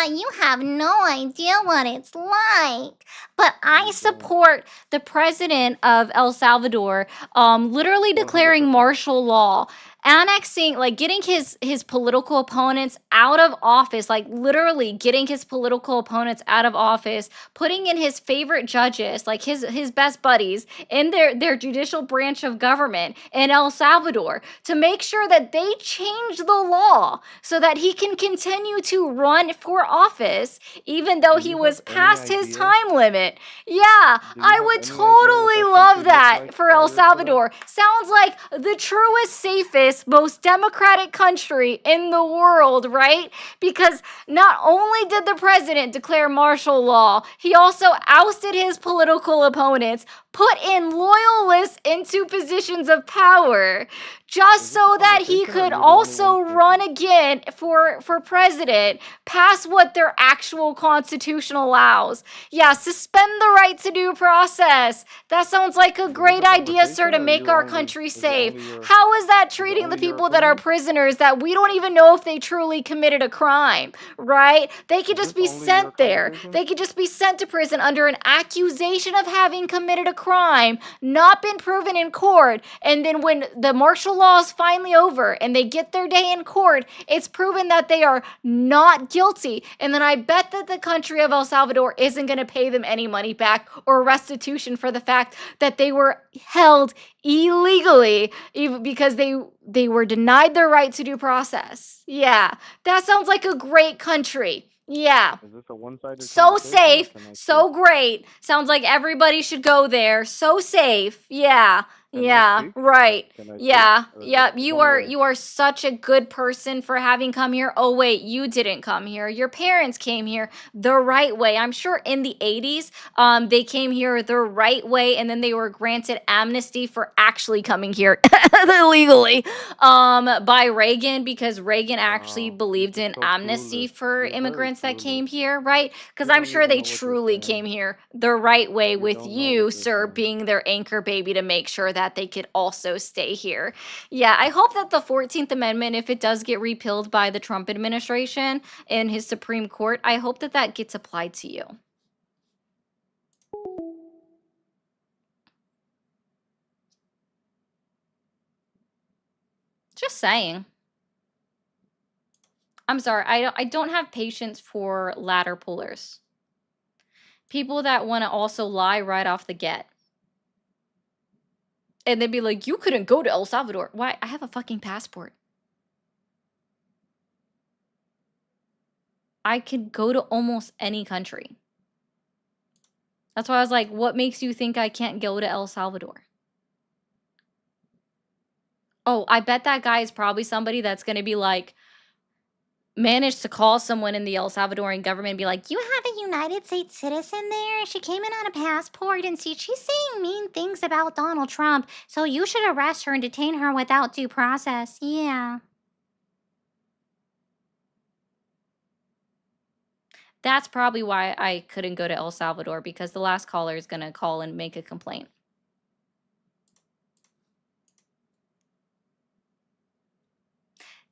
you have no idea what it's like. But I support the president of El Salvador, literally declaring 100%. martial law, annexing, like getting his political opponents out of office, like literally getting his political opponents out of office, putting in his favorite judges, like his best buddies in their judicial branch of government in El Salvador, to make sure that they change the law so that he can continue to run for office even though Do he you was have any past his idea? time limit. Yeah, Do you I have would any idea what totally that love country looked that like for El prior to that? Salvador. Sounds like the truest, safest, most democratic country in the world, right? Because not only did the president declare martial law, he also ousted his political opponents, put in loyalists into positions of power, just so that he could also run again for president, past what their actual constitution allows. Yeah, suspend the right to due process. That sounds like a great idea, sir, to make our country safe. How is that treating the people that are prisoners that we don't even know if they truly committed a crime, right? They could just be sent there. They could just be sent to prison under an accusation of having committed a crime, not been proven in court, and then when the martial law is finally over and they get their day in court, it's proven that they are not guilty. And then I bet that the country of El Salvador isn't going to pay them any money back or restitution for the fact that they were held illegally even because they were denied their right to due process. Yeah, that sounds like a great country. Yeah. Is this a one-sided So conversation, or safe, can I so great. Sounds like everybody should go there. So safe. Yeah. Can I Yeah, speak? right. Can I speak? Yeah. Or is Yeah, it you one are way? you are such a good person for having come here. Oh wait, you didn't come here. Your parents came here the right way. I'm sure in the 80s, they came here the right way and then they were granted amnesty for actually coming here illegally by Reagan, because Reagan actually believed in amnesty for immigrants that came here, right? Because I'm sure they truly came here the right way with you, sir, being their anchor baby to make sure that they could also stay here. Yeah, I hope that the 14th Amendment, if it does get repealed by the Trump administration in his Supreme Court, I hope that that gets applied to you. Just saying. I'm sorry, I don't have patience for ladder pullers. People that want to also lie right off the get. And they'd be like, you couldn't go to El Salvador. Why? I have a fucking passport. I could go to almost any country. That's why I was like, what makes you think I can't go to El Salvador? Oh, I bet that guy is probably somebody that's going to be like, managed to call someone in the El Salvadorian government and be like, you have a United States citizen there? She came in on a passport and see, she's saying mean things about Donald Trump, so you should arrest her and detain her without due process. Yeah. That's probably why I couldn't go to El Salvador, because the last caller is going to call and make a complaint.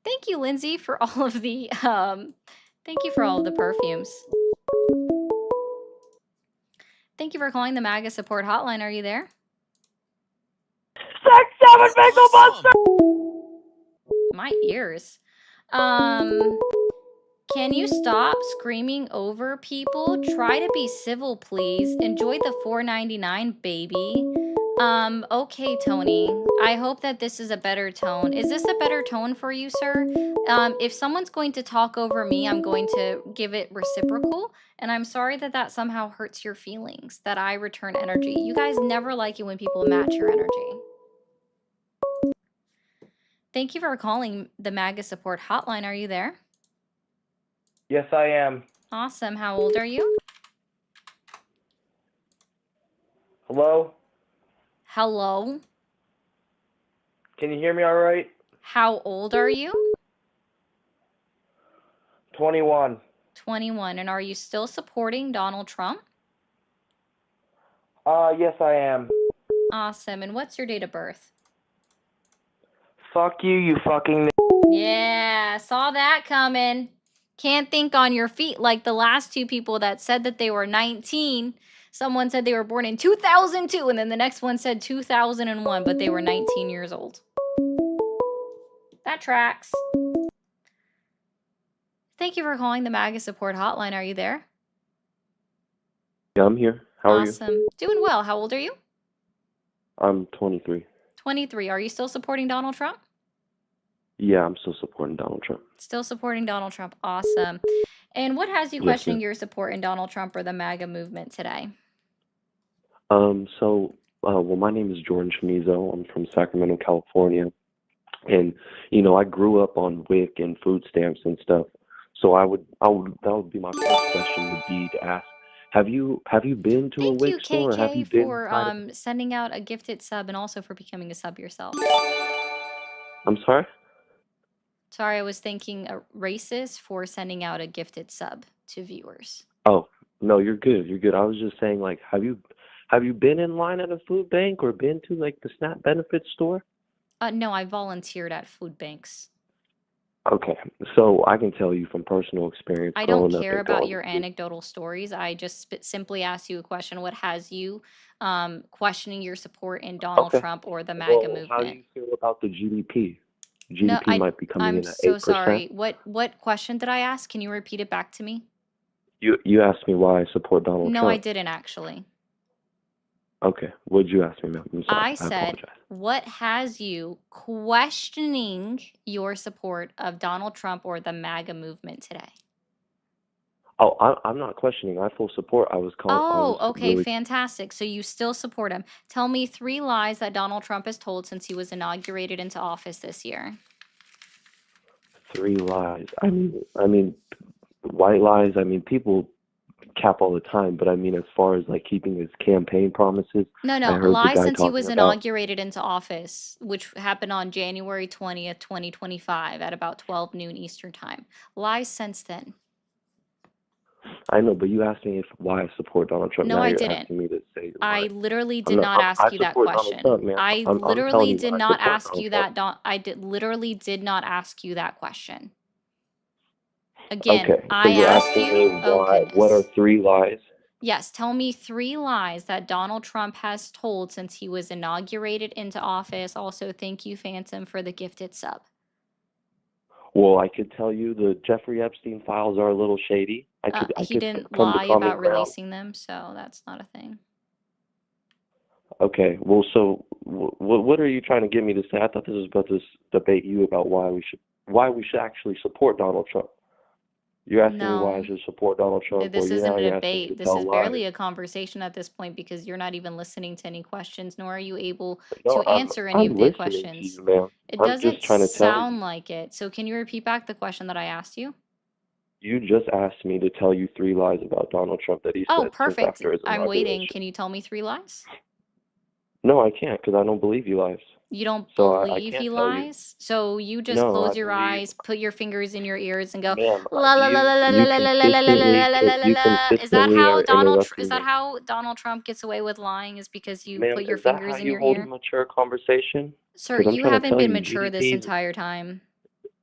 Thank you, Lindsay, for all of the thank you for all of the perfumes. Thank you for calling the MAGA support hotline. Are you there? 6-7 Bingo Monster! My ears. Can you stop screaming over people? Try to be civil, please. Enjoy the $4.99, baby. Okay, Tony. I hope that this is a better tone. Is this a better tone for you, sir? If someone's going to talk over me, I'm going to give it reciprocal. And I'm sorry that that somehow hurts your feelings, that I return energy. You guys never like it when people match your energy. Thank you for calling the MAGA support hotline. Are you there? Yes, I am. Awesome. How old are you? Hello? Hello. Can you hear me all right? How old are you? 21. 21. And are you still supporting Donald Trump? Yes, I am. Awesome. And what's your date of birth? Fuck you, you fucking. Yeah, saw that coming. Can't think on your feet like the last two people that said that they were 19. Someone said they were born in 2002, and then the next one said 2001, but they were 19 years old. That tracks. Thank you for calling the MAGA support hotline. Are you there? Yeah, I'm here. How are you? Awesome. Doing well. How old are you? I'm 23. 23. Are you still supporting Donald Trump? Yeah, I'm still supporting Donald Trump. Still supporting Donald Trump. Awesome. And what has you Yes, questioning sir. your support in Donald Trump or the MAGA movement today? Well, my name is Jordan Chamizo. I'm from Sacramento, California. And, I grew up on WIC and food stamps and stuff. So that would be my first question would be to ask, have you been to a Thank you, WIC store or have you KK, been for inside of sending out a gifted sub and also for becoming a sub yourself. I'm sorry? Sorry, I was thanking Racist for sending out a gifted sub to viewers. Oh, no, you're good. You're good. I was just saying, like, have you been in line at a food bank or been to like the SNAP benefits store? No, I volunteered at food banks. Okay, so I can tell you from personal experience I don't growing up care and about going your to anecdotal stories. I just simply asked you a question. What has you questioning your support in Donald Okay. Trump or the MAGA Well, how do movement? you feel about the GDP? No, GDP might be coming I'm in at so 8%. sorry. What question did I ask? Can you repeat it back to me? You asked me why I support Donald No, I Trump. didn't actually. Okay, what did you ask me, ma'am? I'm sorry. I I said, apologize. what has you questioning your support of Donald Trump or the MAGA movement today? Oh, I'm not questioning. I full support. I was Oh, okay, really fantastic. So you still support him. Tell me 3 lies that Donald Trump has told since he was inaugurated into office this year. 3 lies. I mean, white lies. I mean, people cap all the time, but I mean, as far as like keeping his campaign promises, No, I no, heard the lies guy since he talking was about. inaugurated into office, which happened on January 20th, 2025 at about 12 noon Eastern time. Lies since then. I know, but you asked me why I support Donald Trump. No, Now I you're didn't. asking me to say I why. literally I'm did not. not ask I you that support Donald question. Trump, man. I I'm telling literally you did why I not support ask Donald you Trump. that. I literally did not ask you that question. Again, Okay, so I you're asked asking you. me Oh why? What are goodness. 3 lies? Yes, tell me 3 lies that Donald Trump has told since he was inaugurated into office. Also, thank you, Phantom, for the gifted sub. Well, I could tell you the Jeffrey Epstein files are a little shady. I He could didn't come to lie common about ground. releasing them, so that's not a thing. Okay, well, so what are you trying to get me to say? I thought this was about to debate you about why we should actually support Donald Trump. You're asking me why I No, should support Donald Trump, or this isn't a you're asking me to debate. This tell is lies. barely a conversation at this point because you're not even listening to any questions, nor are you able No, to answer any I'm of the listening to questions. you, ma'am. It I'm just doesn't trying to tell you. sound like it. So can you repeat back the question that I asked you? You just asked me to tell you 3 lies about Donald Trump that he Oh, said since perfect. after his I'm waiting. inauguration. Can you tell me 3 lies? No, I can't because I don't believe he lies. You don't So I believe can't he tell you. lies? So you just No, close I your believe, eyes, put your fingers in your ears, and go ma'am. la la la la la la You la la la la la consistently, la la la you la. Is that consistently how are interrupting Is that me. how Donald Trump gets away with lying? Is because you Ma'am, put your is that how fingers in you your hold a ear? mature conversation? Sir, Because I'm you trying to haven't tell been you, mature this GDP, entire time.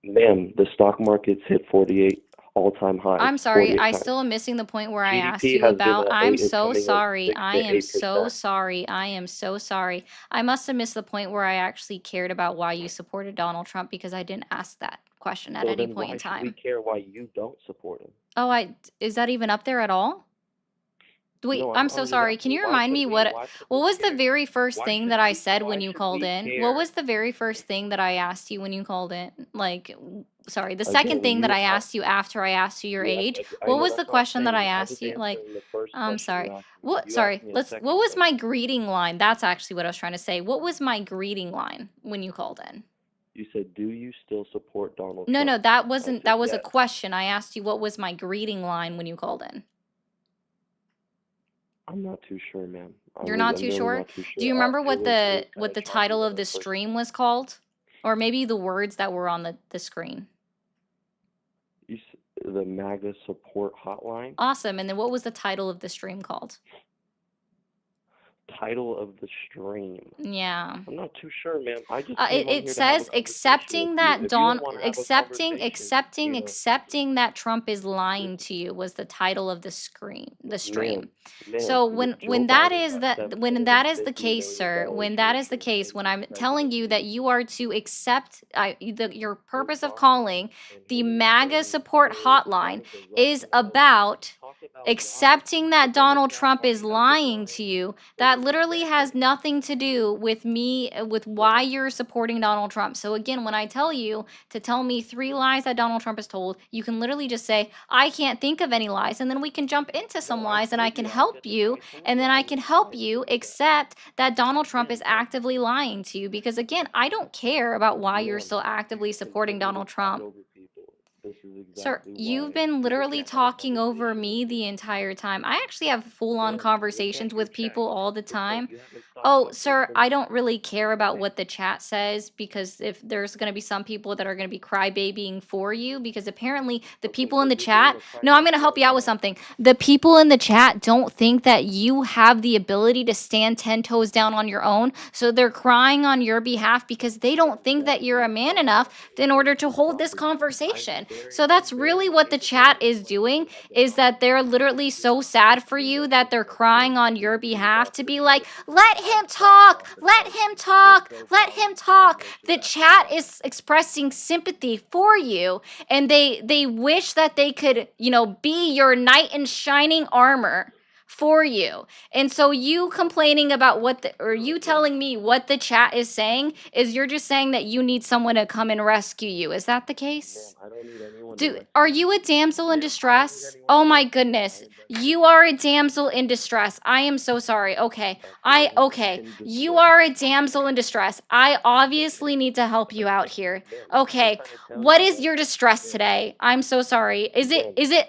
ma'am, the stock market's hit 48 all-time highs I'm sorry. 48 I times. still am missing the point where I asked GDP you has been about. at I'm is so coming in sorry. 6 I to am so 8%. sorry. I am so sorry. I must have missed the point where I actually cared about why you supported Donald Trump because I didn't ask that question at So any then point in why should we time. care why you don't support him? Oh, is that even up there at all? Wait, No, I'm so I'm just sorry. Can asking you why remind should me we what was the care? very first Why thing should that I we said when why you should called we in? What care? was the very first thing that I asked you when you called in? Like, sorry, the second Again, thing that you I asked you after I asked you your yes, age. I What know was the that's what I'm question that I saying. I asked was you? Like, answering the first I'm question you sorry. asked me. What? You asked Sorry. me a What second was question. my greeting line? That's actually what I was trying to say. What was my greeting line when you called in? You said, do you still support Donald No, Trump? that I wasn't, said that was a yes. question. I asked you what was my greeting line when you called in. I'm not too sure, ma'am. You're not I'm too really sure? not too Do you sure. remember It what was kind the of choppy title when of I the first. stream was called? Or maybe the words that were on the screen. The MAGA support hotline. Awesome. And then what was the title of the stream called? Title of the stream. Yeah. I'm not too sure, ma'am. I just came on It here to have a says conversation with accepting you. that If you don't want to have a conversation, accepting that Trump is lying to you was the title of the stream. ma'am, So Joe when that Biden is got when that is the $750 case, sir, million when that is the case, when I'm telling you that you are to accept your purpose of calling the MAGA support hotline is about accepting that Donald Trump is lying to you, that literally has nothing to do with me, with why you're supporting Donald Trump. So again, when I tell you to tell me 3 lies that Donald Trump has told, you can literally just say, I can't think of any lies, and then we can jump into some lies and I can help you, and then I can help you accept that Donald Trump is actively lying to you. Because again, I don't care about why you're still actively supporting Donald Trump. Sir, you've been literally talking over me the entire time. I actually have full-on conversations with people all the time. Oh, sir, I don't really care about what the chat says, because if there's going to be some people that are going to be crybabying for you, because apparently the people in the chat, no, I'm going to help you out with something. The people in the chat don't think that you have the ability to stand 10 toes down on your own. So they're crying on your behalf because they don't think that you're a man enough in order to hold this conversation. So that's really what the chat is doing, is that they're literally so sad for you that they're crying on your behalf to be like, let him talk, let him talk, let him talk. The chat is expressing sympathy for you, and they wish that they could, be your knight in shining armor for you. And so you complaining about or you telling me what the chat is saying is you're just saying that you need someone to come and rescue you. Is that the case? I don't need anyone to Are you a damsel in distress? Oh my goodness. You are a damsel in distress. I am so sorry. Okay. You are a damsel in distress. I obviously need to help you out here. Okay. What is your distress today? I'm so sorry.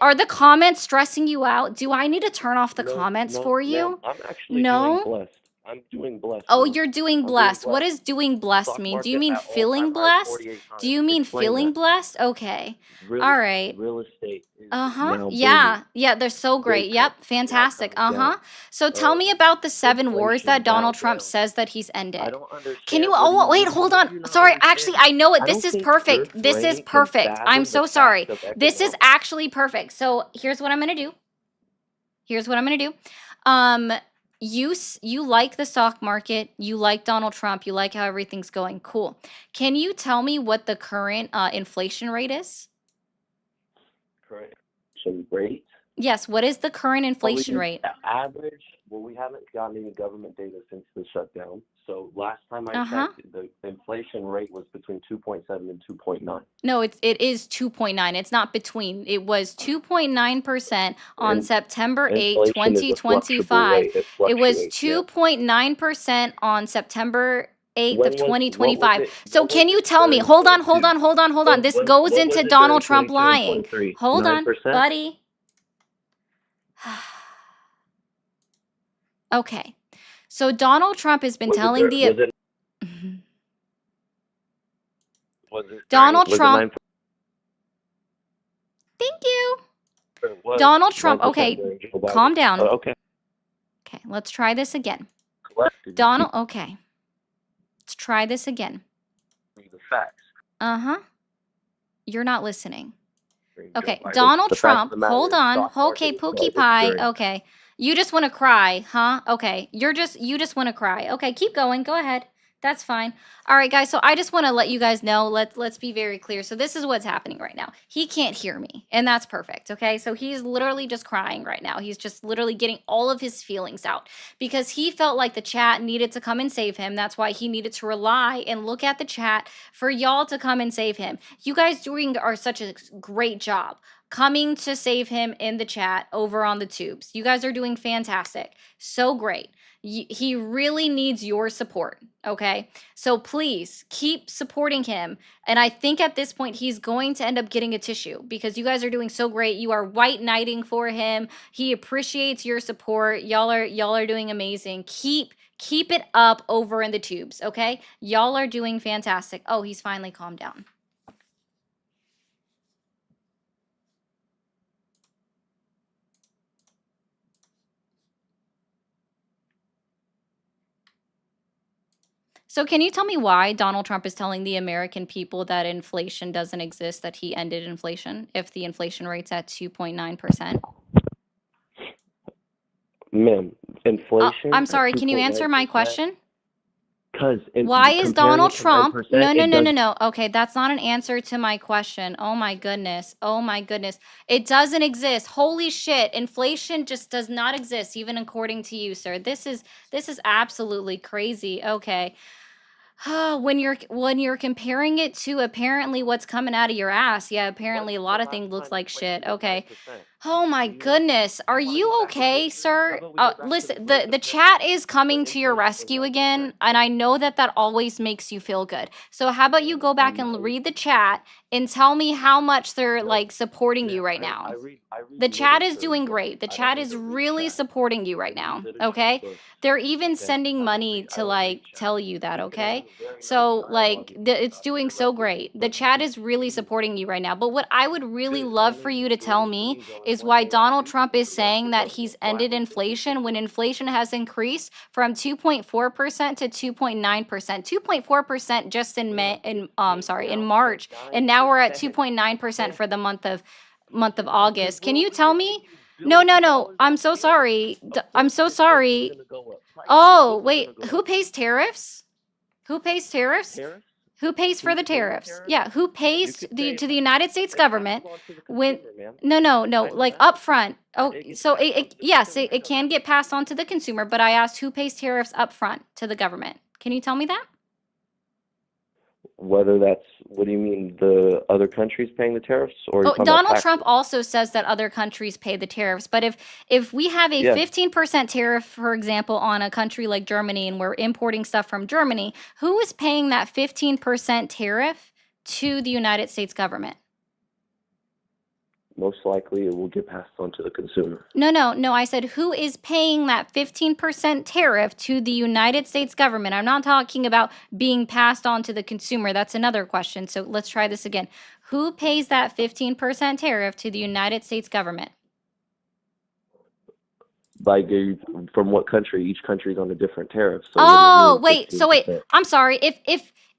Are the comments stressing you out? Do I need to turn off the comments for you? I'm actually doing No? blessed. I'm doing blessed. Oh, ma'am. you're doing I'm doing blessed. What blessed. does doing blessed Stock mean? Do you market mean at feeling all-time high blessed? 48 times. Do you mean Explain feeling that. blessed? Okay. Real, All right. real estate is Uh-huh. now Yeah. booming. Yeah, they're so great. Great Yep. companies now Fantastic. coming down. Uh-huh. So tell me about the 7 wars Inflation that Donald now Trump down. says that he's I ended. don't Can you, understand. What do you, wait, hold what do on. you not Sorry, understand? actually, I know it. I This don't is think perfect. your This is brain can perfect. I'm fathom so the sorry. facts of This is economics. actually perfect. So here's what I'm going to do. You like the stock market, you like Donald Trump, you like how everything's going. Cool. Can you tell me what the current inflation rate is? Correct. So rate. Yes, what is the current inflation rate? The average. Well, we haven't gotten any government data since the shutdown. So last time I Uh-huh. checked, the inflation rate was between 2.7 and 2.9. No, it is 2.9. It's not between. It was 2.9% on September 8, Inflation is a fluctuable 2025. rate. It It was fluctuates. Yeah. 2.9% on September 8th of What was 2025. it? So What can was you it tell me? during Hold on. 22? This What goes was into it Donald during Trump 22 and lying. 23? Hold on, 9%? buddy. Okay. So Donald Trump has been Was it telling dur- was it Donald was it Trump. 9%? Thank you. It was Donald Trump. 9% Okay, during Joe Biden. calm down. Okay. Okay, let's try this again. Collected. Donald, okay. Let's try this again. The facts. Uh-huh. You're not listening. During Joe Okay, Biden. Donald The fact of Trump, the matter hold is on. stock Okay, market is Pookie garbage Pie. during- Okay. You just want to cry, huh? Okay. You just want to cry. Okay, keep going. Go ahead. That's fine. All right, guys. So I just want to let you guys know, let's be very clear. So this is what's happening right now. He can't hear me, and that's perfect. Okay? So he's literally just crying right now. He's just literally getting all of his feelings out because he felt like the chat needed to come and save him. That's why he needed to rely and look at the chat for y'all to come and save him. You guys are such a great job coming to save him in the chat over on the tubes. You guys are doing fantastic. So great. He really needs your support, okay? So please keep supporting him. And I think at this point he's going to end up getting a tissue because you guys are doing so great. You are white knighting for him. He appreciates your support. Y'all are doing amazing. Keep it up over in the tubes, okay? Y'all are doing fantastic. Oh, he's finally calmed down. So can you tell me why Donald Trump is telling the American people that inflation doesn't exist, that he ended inflation if the inflation rate's at 2.9%? Ma'am, inflation I'm at sorry, can you answer my 2.9%. question? Because Why is Donald Trump? No, it does. no. Okay, that's not an answer to my question. Oh my goodness. Oh my goodness. It doesn't exist. Holy shit. Inflation just does not exist, even according to you, sir. This is absolutely crazy. Okay. When you're comparing it to apparently what's coming out of your ass, yeah, apparently a lot of things looks like shit. Okay. Oh my goodness. Are you okay, sir? Listen, the chat is coming to your rescue again, and I know that always makes you feel good. So how about you go back and read the chat and tell me how much they're like supporting you right now? The chat is doing great. The chat is really supporting you right now. Okay? They're even sending money to like tell you that, okay? So like it's doing so great. The chat is really supporting you right now. But what I would really love for you to tell me is why Donald Trump is saying that he's ended inflation when inflation has increased from 2.4% to 2.9%. 2.4% just in in March, and now we're at 2.9% for the month of August. Can you tell me? No. I'm so sorry. I'm so sorry. Oh, wait. Who pays tariffs? Who pays tariffs? Who pays for the tariffs? Yeah, who pays to the United States government when no, like upfront. Oh, so it can get passed on to the consumer, but I asked who pays tariffs upfront to the government. Can you tell me that? Whether that's, what do you mean, the other countries paying the tariffs, or you're talking about Donald taxes? Trump also says that other countries pay the tariffs, but if we have a Yeah. 15% tariff, for example, on a country like Germany, and we're importing stuff from Germany, who is paying that 15% tariff to the United States government? Most likely it will get passed on to the consumer. No. I said, who is paying that 15% tariff to the United States government? I'm not talking about being passed on to the consumer. That's another question. So let's try this again. Who pays that 15% tariff to the United States government? Like, from what country? Each country's on a different tariff. So Oh, what do you mean wait. So wait, 15%? I'm sorry.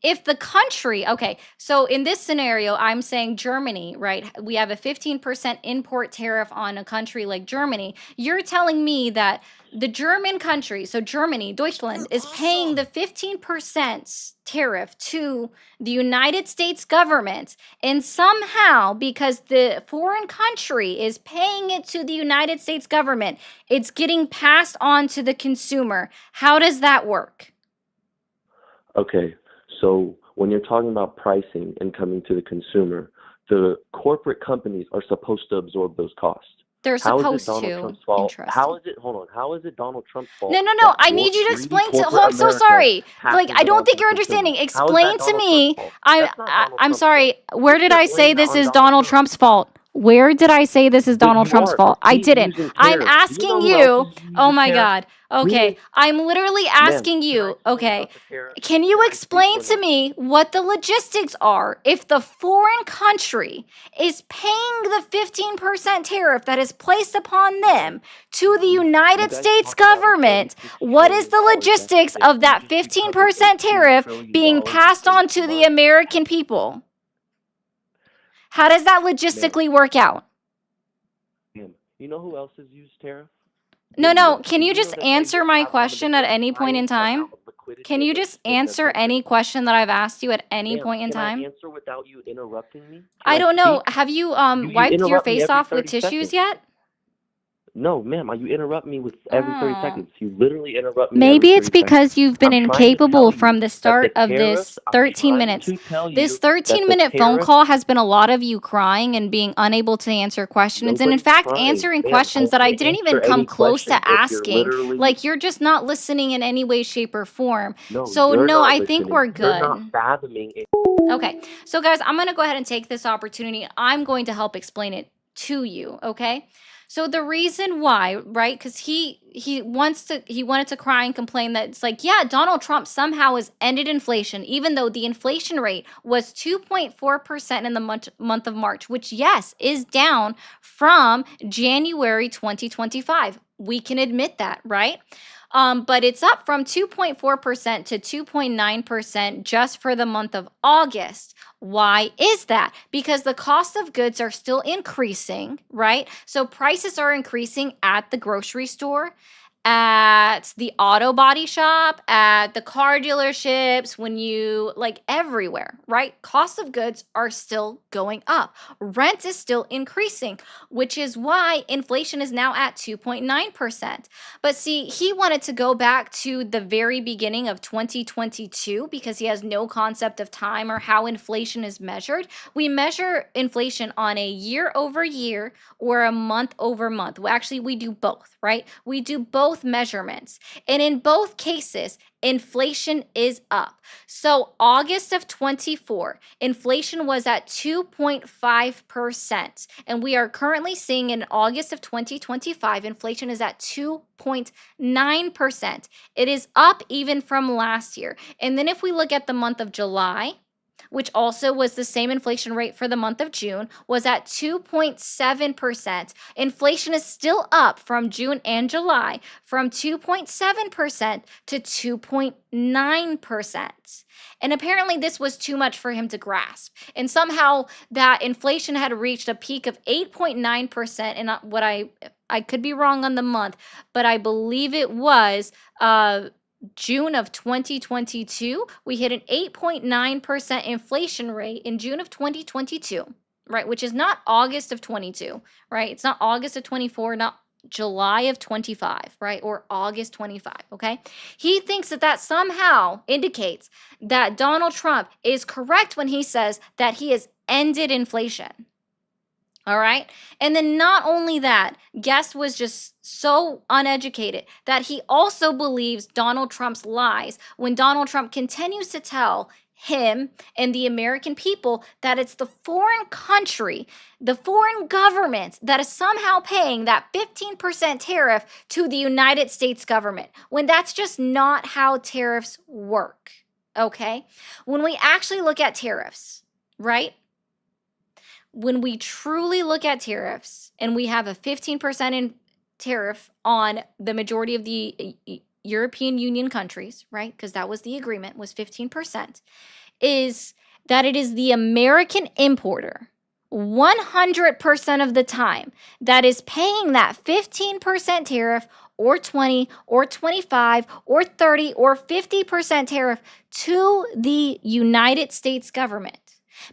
If the country, okay, so in this scenario, I'm saying Germany, right? We have a 15% import tariff on a country like Germany. You're telling me that the German country, so Germany, Deutschland, is paying the 15% tariff to the United States government, and somehow, because the foreign country is paying it to the United States government, it's getting passed on to the consumer. How does that work? Okay, so when you're talking about pricing and coming to the consumer, the corporate companies are supposed to absorb those costs. They're How is it supposed Donald to. Trump's fault? Interesting. How is it? Hold on. How is it Donald Trump's fault? No. that I need you to greedy explain to. Oh, corporate I'm so America sorry. Like, passes I it don't on think to you're the consumer? understanding. How is that Explain to Donald me. Trump's fault? That's not Donald I'm Trump's sorry. fault. Where You did can't I blame say that this on is Donald Donald Trump. Trump's fault? Where did I say this is But Donald you Trump's are. fault? I He's didn't. using I'm tariffs. Do you know asking who else you. is using Oh my tariffs? God. Who Okay. is, I'm literally ma'am, asking can I you. explain Okay. about the tariffs? Can you Can I speak explain or to no? me what the logistics are if the foreign country is paying the 15% tariff that is placed upon them to the You United guys States talk about a government? $36 What is trillion the deficit logistics and of that you just recovered 15% $18 tariff trillion being passed in on to the months? American people? How does that Ma'am, logistically work out? ma'am, you know who else has used tariff? No, The U.S. can Did you you know just that they answer my have one of the question at most any point in highest time? amount of liquidity Can you just in the answer country? any question that I've asked you at any Ma'am, point in can I time? answer without you interrupting me? Can I I don't know. speak? Have you You wiped your interrupt me face every off with 30 tissues seconds. yet? No, ma'am, you interrupt me with every 30 Oh. seconds. You literally interrupt me every Maybe it's 30 seconds. because you've been I'm trying to incapable tell you from the that the start of tariffs, this I'm 13 trying minutes. to tell This you that 13-minute the phone tariffs, call has been a lot of you crying and being unable to answer questions. And in nobody's fact, crying. answering Ma'am, I questions that I can't didn't even answer come any close to questions if you're asking. literally, Like, you're just not listening in any way, shape, or form. no, So, you're no, not I think we're listening. You're not good. fathoming it. Okay. So, guys, I'm going to go ahead and take this opportunity. I'm going to help explain it to you, okay? So the reason why, right? Because he wanted to cry and complain that it's like, yeah, Donald Trump somehow has ended inflation, even though the inflation rate was 2.4% in the month of March, which yes, is down from January 2025. We can admit that, right? But it's up from 2.4% to 2.9% just for the month of August. Why is that? Because the cost of goods are still increasing, right? So prices are increasing at the grocery store, at the auto body shop, at the car dealerships, when you like everywhere, right? Cost of goods are still going up. Rent is still increasing, which is why inflation is now at 2.9%. But see, he wanted to go back to the very beginning of 2022 because he has no concept of time or how inflation is measured. We measure inflation on a year over year or a month over month. Well, actually, we do both, right? We do both measurements. And in both cases, inflation is up. So August of 24, inflation was at 2.5%. And we are currently seeing in August of 2025, inflation is at 2.9%. It is up even from last year. And then if we look at the month of July, which also was the same inflation rate for the month of June, was at 2.7%. Inflation is still up from June and July from 2.7% to 2.9%. And apparently this was too much for him to grasp. And somehow that inflation had reached a peak of 8.9%. And what I could be wrong on the month, but I believe it was June of 2022, we hit an 8.9% inflation rate in June of 2022, right? Which is not August of 22, right? It's not August of 24, not July of 25, right? Or August 25, okay? He thinks that that somehow indicates that Donald Trump is correct when he says that he has ended inflation. All right. And then not only that, Guest was just so uneducated that he also believes Donald Trump's lies when Donald Trump continues to tell him and the American people that it's the foreign country, the foreign government that is somehow paying that 15% tariff to the United States government, when that's just not how tariffs work. Okay. When we actually look at tariffs, right? When we truly look at tariffs and we have a 15% tariff on the majority of the European Union countries, right? Because that was the agreement, was 15%, is that it is the American importer 100% of the time that is paying that 15% tariff or 20 or 25 or 30 or 50% tariff to the United States government.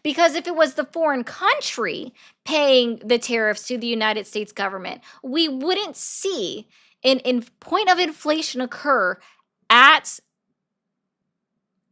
Because if it was the foreign country paying the tariffs to the United States government, we wouldn't see an point of inflation occur at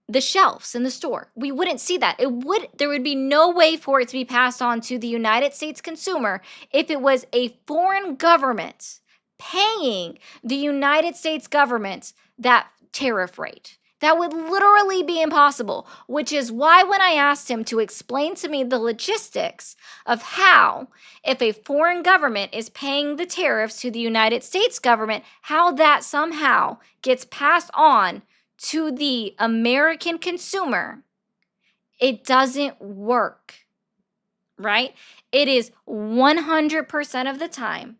the shelves in the store. We wouldn't see that. There would be no way for it to be passed on to the United States consumer if it was a foreign government paying the United States government that tariff rate. That would literally be impossible, which is why when I asked him to explain to me the logistics of how, if a foreign government is paying the tariffs to the United States government, how that somehow gets passed on to the American consumer, it doesn't work, right? It is 100% of the time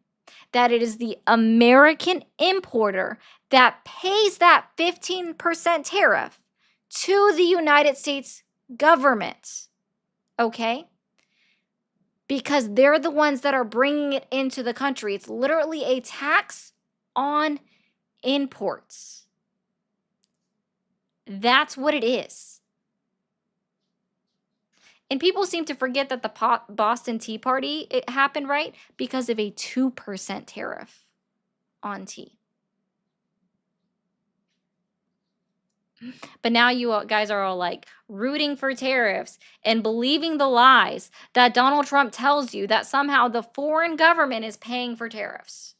that it is the American importer that pays that 15% tariff to the United States government, okay? Because they're the ones that are bringing it into the country. It's literally a tax on imports. That's what it is. And people seem to forget that the Boston Tea Party, it happened, right? Because of a 2% tariff on tea. But now you guys are all like rooting for tariffs and believing the lies that Donald Trump tells you that somehow the foreign government is paying for tariffs.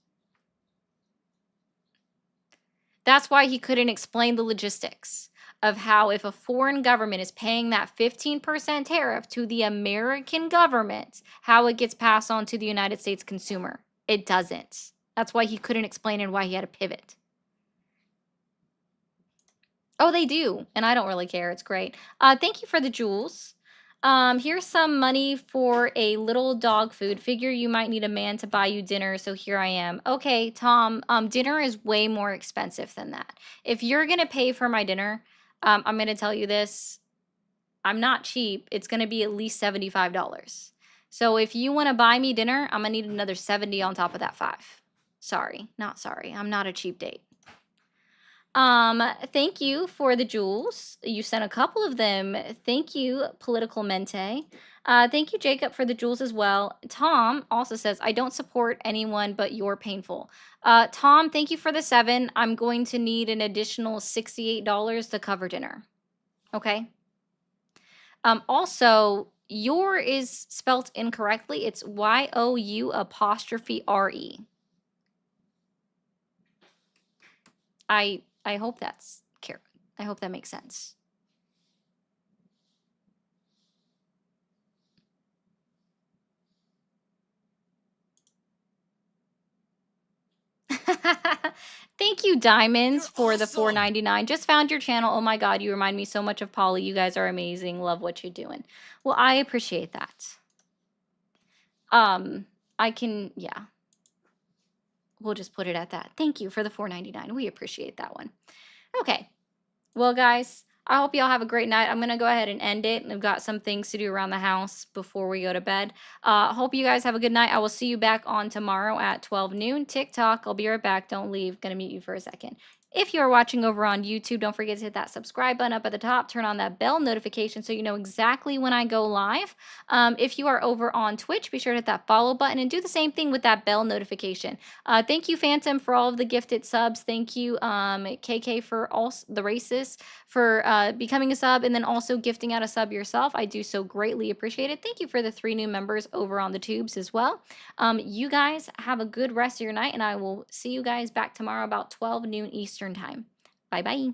That's why he couldn't explain the logistics of how if a foreign government is paying that 15% tariff to the American government, how it gets passed on to the United States consumer. It doesn't. That's why he couldn't explain and why he had to pivot. Oh, they do. And I don't really care. It's great. Thank you for the jewels. Here's some money for a little dog food. Figure you might need a man to buy you dinner, so here I am. Okay, Tom, dinner is way more expensive than that. If you're going to pay for my dinner, I'm going to tell you this. I'm not cheap. It's going to be at least $75. So if you want to buy me dinner, I'm going to need another 70 on top of that 5. Sorry, not sorry. I'm not a cheap date. Thank you for the jewels. You sent a couple of them. Thank you, Political Mente. Thank you, Jacob, for the jewels as well. Tom also says, I don't support anyone but you're painful. Tom, thank you for the 7. I'm going to need an additional $68 to cover dinner. Okay. Also, your is spelt incorrectly. It's YOU''RE. I hope that's I hope that makes sense. Thank you, Diamonds, for the $4.99. Just found your channel. Oh my God, you remind me so much of Polly. You guys are amazing. Love what you're doing. Well, I appreciate that. Yeah. We'll just put it at that. Thank you for the $4.99. We appreciate that one. Okay. Well, guys, I hope y'all have a great night. I'm going to go ahead and end it. I've got some things to do around the house before we go to bed. Hope you guys have a good night. I will see you back on tomorrow at 12 noon. TikTok. I'll be right back. Don't leave. Going to mute you for a second. If you are watching over on YouTube, don't forget to hit that subscribe button up at the top. Turn on that bell notification so you know exactly when I go live. If you are over on Twitch, be sure to hit that follow button and do the same thing with that bell notification. Thank you, Phantom, for all of the gifted subs. Thank you, KK, for all the racists for becoming a sub and then also gifting out a sub yourself. I do so greatly appreciate it. Thank you for the 3 new members over on the tubes as well. You guys have a good rest of your night, and I will see you guys back tomorrow about 12 noon Eastern time. Bye-bye.